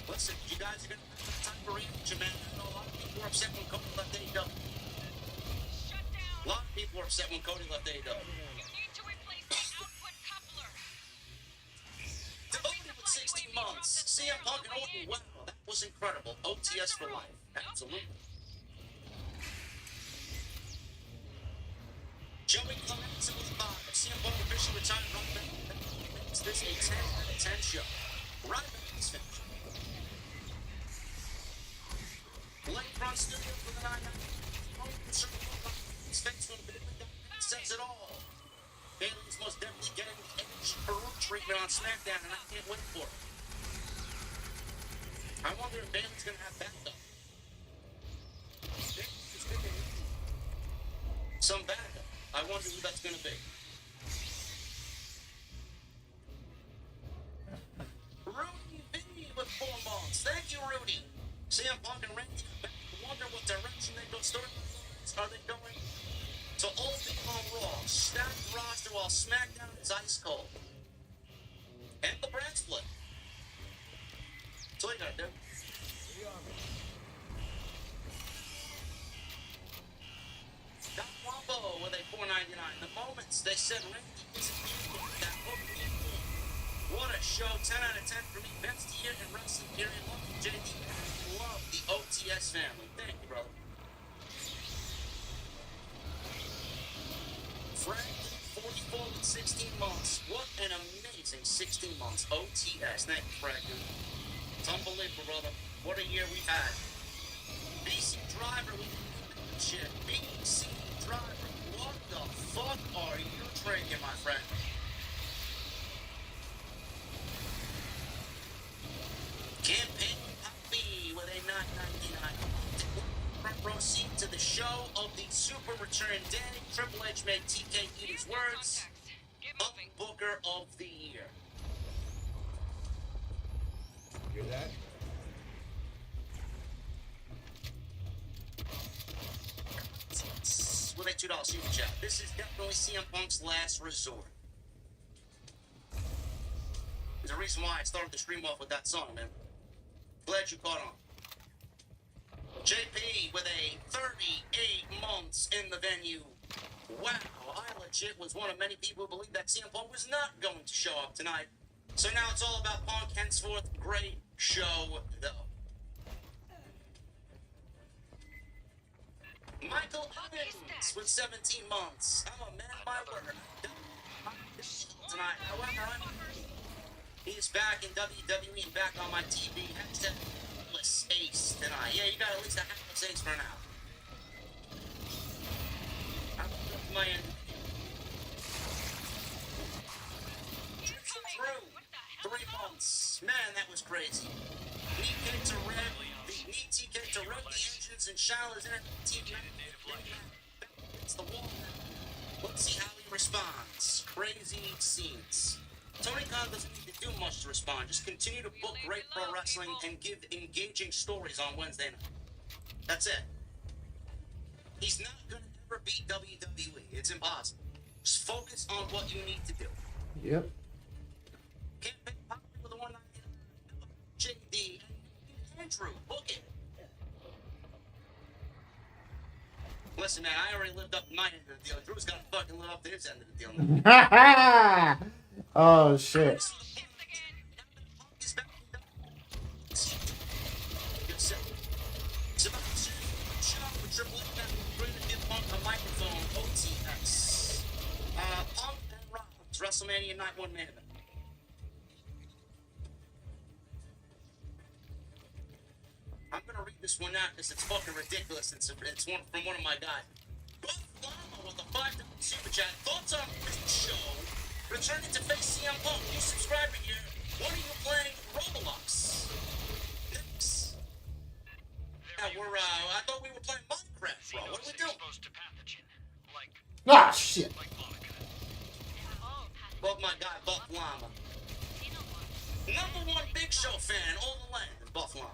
Listen, you guys are going to have time for reaction, man. I know a lot of people were upset when Cody left AEW. A lot of people were upset when Cody left AEW. You need to replace the output coupler. Devoted with 16 months. CM Punk and Orton. Wow, that was incredible. OTS for life. Absolutely. Joey Clements with 5. CM Punk officially retired. Is this a 10 out of 10 show? Right back is finished. Lakefront Studios with an his face when Bailey says it all. Bailey's most definitely getting the Edge Peru treatment on SmackDown, and I can't wait for it. I wonder if Bailey's going to have backup. Some backup. I wonder who that's going to be. Rudy V with 4 months. Thank you, Rudy. CM Punk and Randy back. I wonder what direction they go. Are they going to all be on Raw? Stacked roster while SmackDown is ice cold. And the brand split. That's all you gotta do. Doc Wambo with a $4.99. The moments they said Randy isn't equal. That hook me in. What a show. 10 out of 10 for me. Best year in wrestling period. Love JD. Love the OTS family. Thank you, brother. Frank, 44 with 16 months. What an amazing 16 months. OTS. Thank you, Frank. It's unbelievable, brother. What a year we've had. BC Driver with shit. BC Driver. What the fuck are you drinking, my friend? Campaign Happy with a $9.99. Proceed to the show of the Super Return Day. Triple H made TK eat his words. Up Booker of the Year. Hear that? With a $2 super chat. This is definitely CM Punk's last resort. There's a reason why I started the stream off with that song, man. Glad you caught on. JP with a 38 months in the venue. Wow, I legit was one of many people who believed that CM Punk was not going to show up tonight. So now it's all about Punk henceforth. Great show, though. Michael Evans with 17 months. I'm a man of my word. Tonight, however, he's back in WWE and back on my TV. Hashtag hapless ace tonight. Yeah, you got at least a hapless ace for now. I'm up my end. Through 3 months. Man, that was crazy. Knee kick to red. The knee kick to red. The engines and ChiLL is in it. It's the wall. Let's see how he responds. Crazy scenes. Tony Khan doesn't need to do much to respond. Just continue to book great pro wrestling and give engaging stories on Wednesday night. That's it. He's not going to ever beat WWE. It's impossible. Just focus on what you need to do. Yep. Campaign popular with the one JD Andrew, book it. Listen, man, I already lived up to my end of the deal. Drew's got to fucking live up to his end of the deal now. Oh, shit. WrestleMania Night 1 main event. I'm gonna read this one out because it's fucking ridiculous. It's one from one of my guys. Buff Llama with the $5 super chat. Thoughts on Big Show returning to face CM Punk? New subscriber here. When are you playing Roblox? Thanks. Yeah, I thought we were playing Minecraft, bro. What are we doing? Ah, shit. Love my guy, Buff Llama. #1 Big Show fan, all the land, is Buff Llama.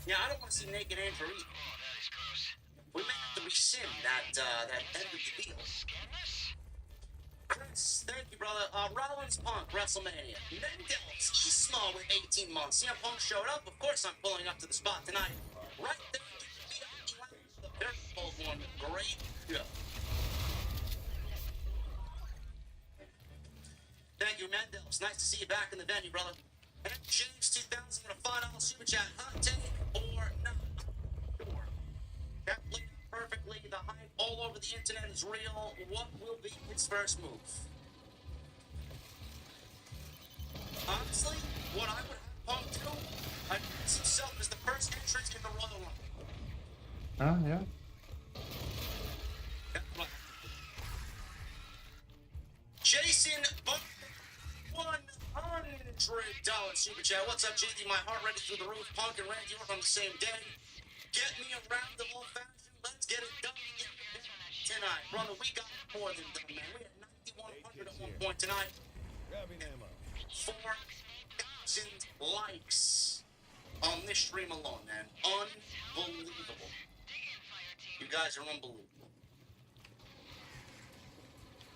Yeah, I don't want to see Naked Andrew either. We may have to rescind that end of the deal. Chris, thank you, brother. Rollins Punk, WrestleMania. Mendel's small with 18 months. CM Punk showed up. Of course, I'm pulling up to the spot tonight. Right there, the very cold one. Great show. Thank you, Mendel's. Nice to see you back in the venue, brother. And James 2000 with a $5 super chat. Hot take or not? Sure. That played perfectly. The hype all over the internet is real. What will be his first move? Honestly, what I would have Punk do, I'd use himself as the first entrance in the Royal Rumble. Oh, yeah. Jason $100 super chat. What's up, JD? My heart rate is through the roof. Punk and Randy Orton on the same day. Get me a round of old fashioned. Let's get it done tonight, brother. We got more than done, man. We had 9,100 at one point tonight. 4,000 likes on this stream alone, man. Unbelievable. You guys are unbelievable.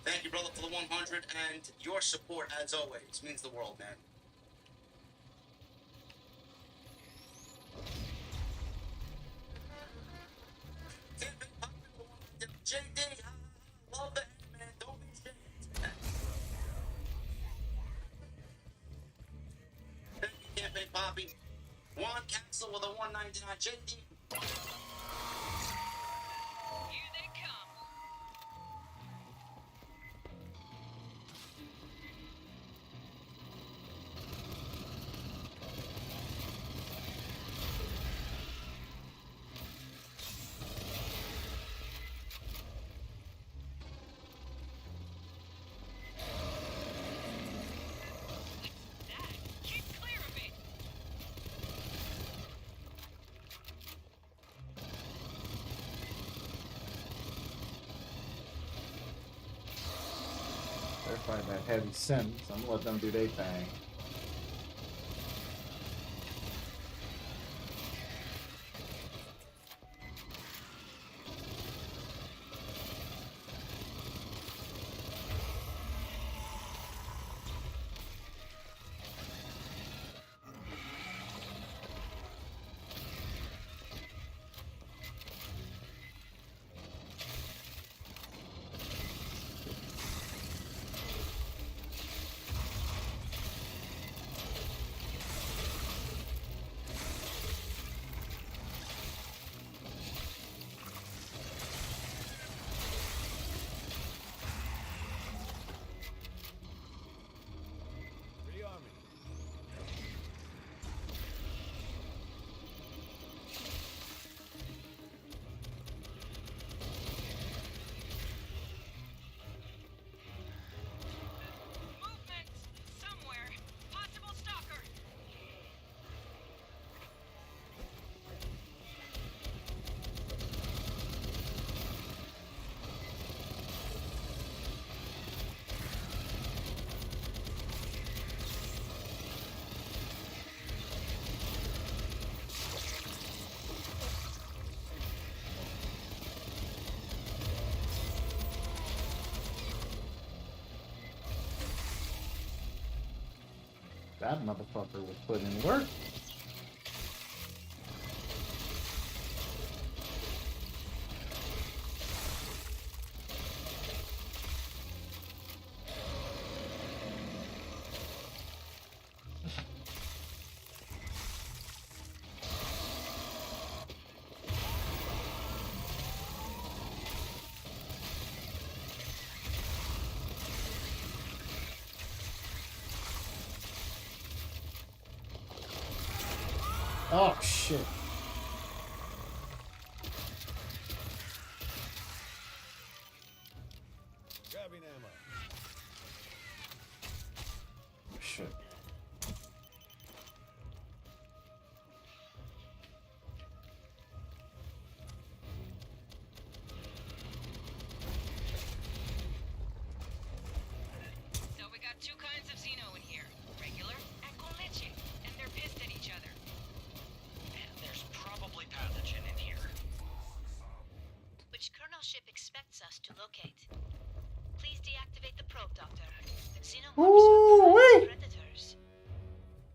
Thank you, brother, for the 100, and your support, as always, means the world, man. JD, love that, man. Don't be ashamed. Thank you, Campaign Poppy. Juan Castle with a 199. JD. Here they come. Keep clear of it. They're fighting that heavy sim, so I'm gonna let them do their thing. Movement somewhere. Possible stalker. That motherfucker was putting in work. Oh, shit. Grabbing ammo. Shit. So we got two kinds of Xeno in here. Regular and con leche. And they're pissed at each other. And there's probably pathogen in here. Which Colonel ship expects us to locate. Please deactivate the probe, Doctor. Xenomorphs are predators.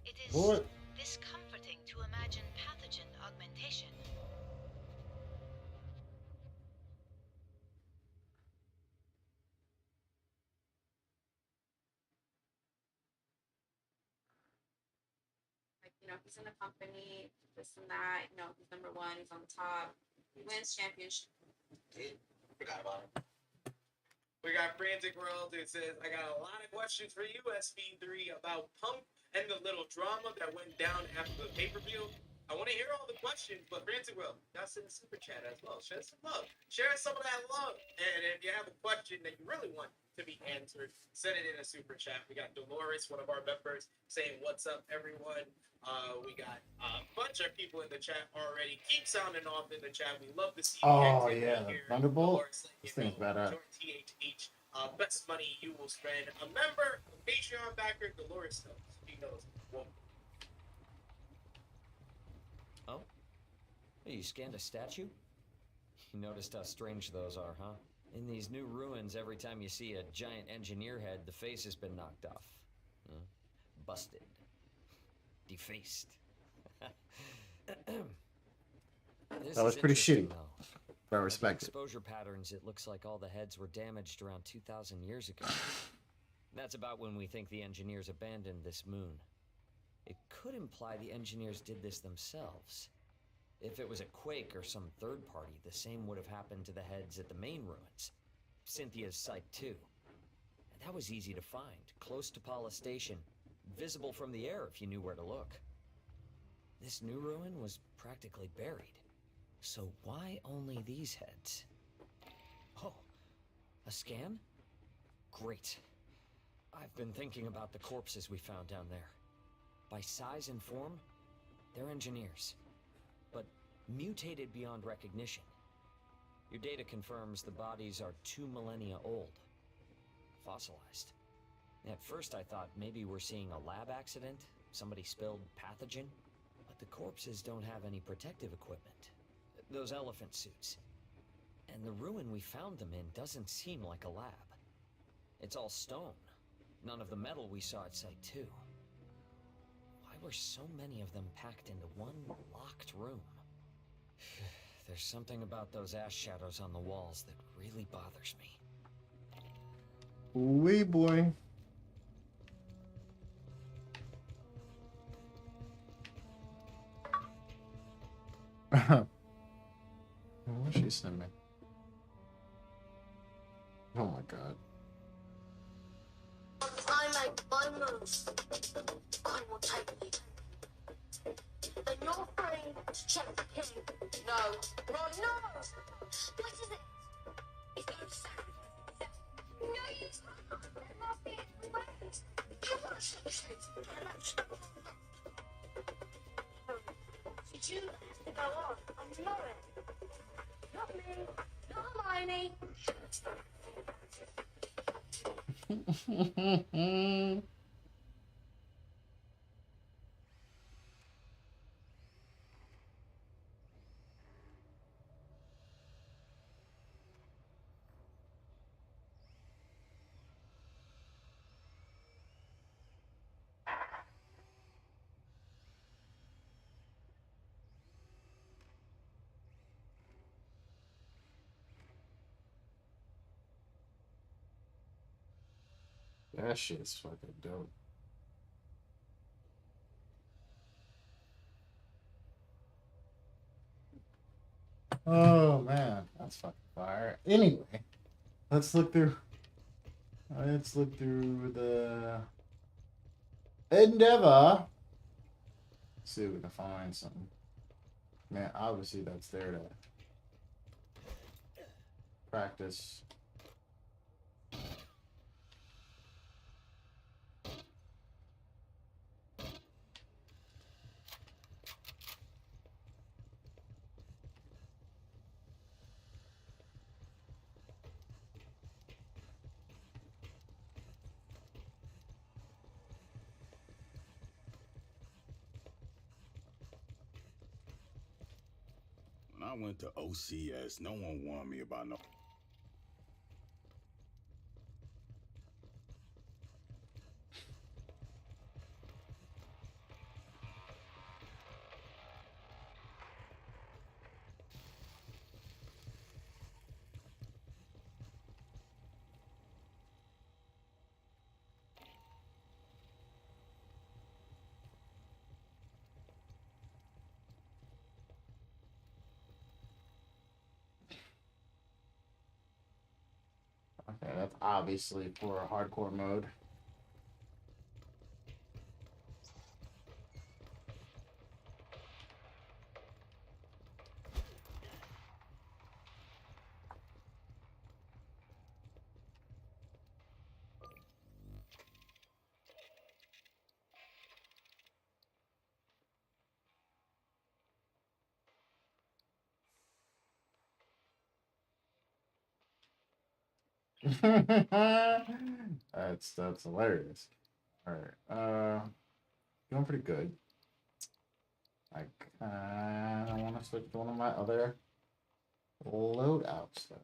It is What? discomforting to imagine pathogen augmentation. Like, he's in the company, this and that, he's number one, he's on the top, he wins championship. Forgot about it. We got Frantic World. It says, I got a lot of questions for you, SV3, about Pump and the little drama that went down after the pay-per-view. I want to hear all the questions, but Frantic World, y'all send a super chat as well. Share some love. Share some of that love. And if you have a question that you really want to be answered, send it in a super chat. We got Dolores, one of our members, saying, what's up, everyone? We got a bunch of people in the chat already. Keep sounding off in the chat. We love to see you. Oh, yeah. The Thunderbolt. This thing's badass. THH, best money you will spend. A member, a Patreon backer, Dolores knows. He knows. Well, Oh? Hey, you scanned a statue? You noticed how strange those are, huh? In these new ruins, every time you see a giant engineer head, the face has been knocked off. Busted. Defaced. That was pretty shitty. But I respect it. Exposure patterns, it looks like all the heads were damaged around 2,000 years ago. That's about when we think the engineers abandoned this moon. It could imply the engineers did this themselves. If it was a quake or some third party, the same would have happened to the heads at the main ruins. Cynthia's site too. And that was easy to find, close to Paula Station. Visible from the air if you knew where to look. This new ruin was practically buried. So why only these heads? Oh, a scan? Great. I've been thinking about the corpses we found down there. By size and form, they're engineers. But mutated beyond recognition. Your data confirms the bodies are 2 millennia old. Fossilized. At first I thought maybe we're seeing a lab accident, somebody spilled pathogen, but the corpses don't have any protective equipment. Those elephant suits. And the ruin we found them in doesn't seem like a lab. It's all stone. None of the metal we saw at Site 2. Why were so many of them packed into one locked room? There's something about those ash shadows on the walls that really bothers me. Wee boy. What she sent me? Oh my god. I make my move. I will take it. Then you're free to check the king. No. Right, no! What is it? It's going to sacrifice. No, you can't. There must be a way. You want to check the Did you have to go on? I'm not it. Not me. Not Hermione. That shit's fucking dope. Oh man, that's fucking fire. Anyway, let's look through the Endeavor. See if we can find something. Man, obviously that's there to practice. When I went to OCS, no one warned me about no. Okay, that's obviously for a hardcore mode. That's hilarious. All right, doing pretty good. I kind of want to switch to one of my other loadouts though.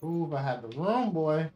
Ooh, if I had the room, boy.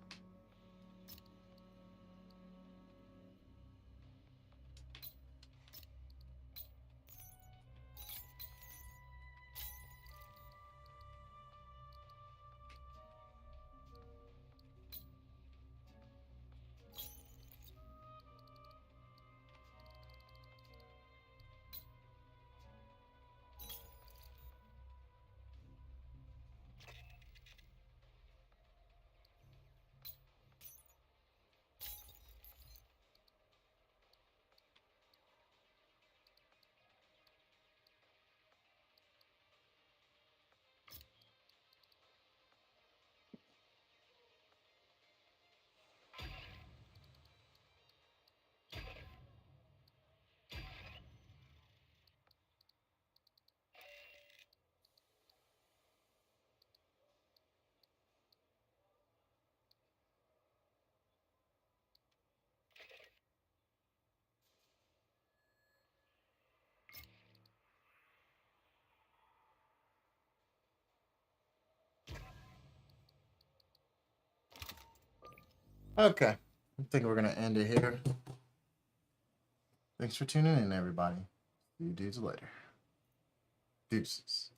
Okay. I think we're going to end it here. Thanks for tuning in, everybody. See you dudes later. Deuces.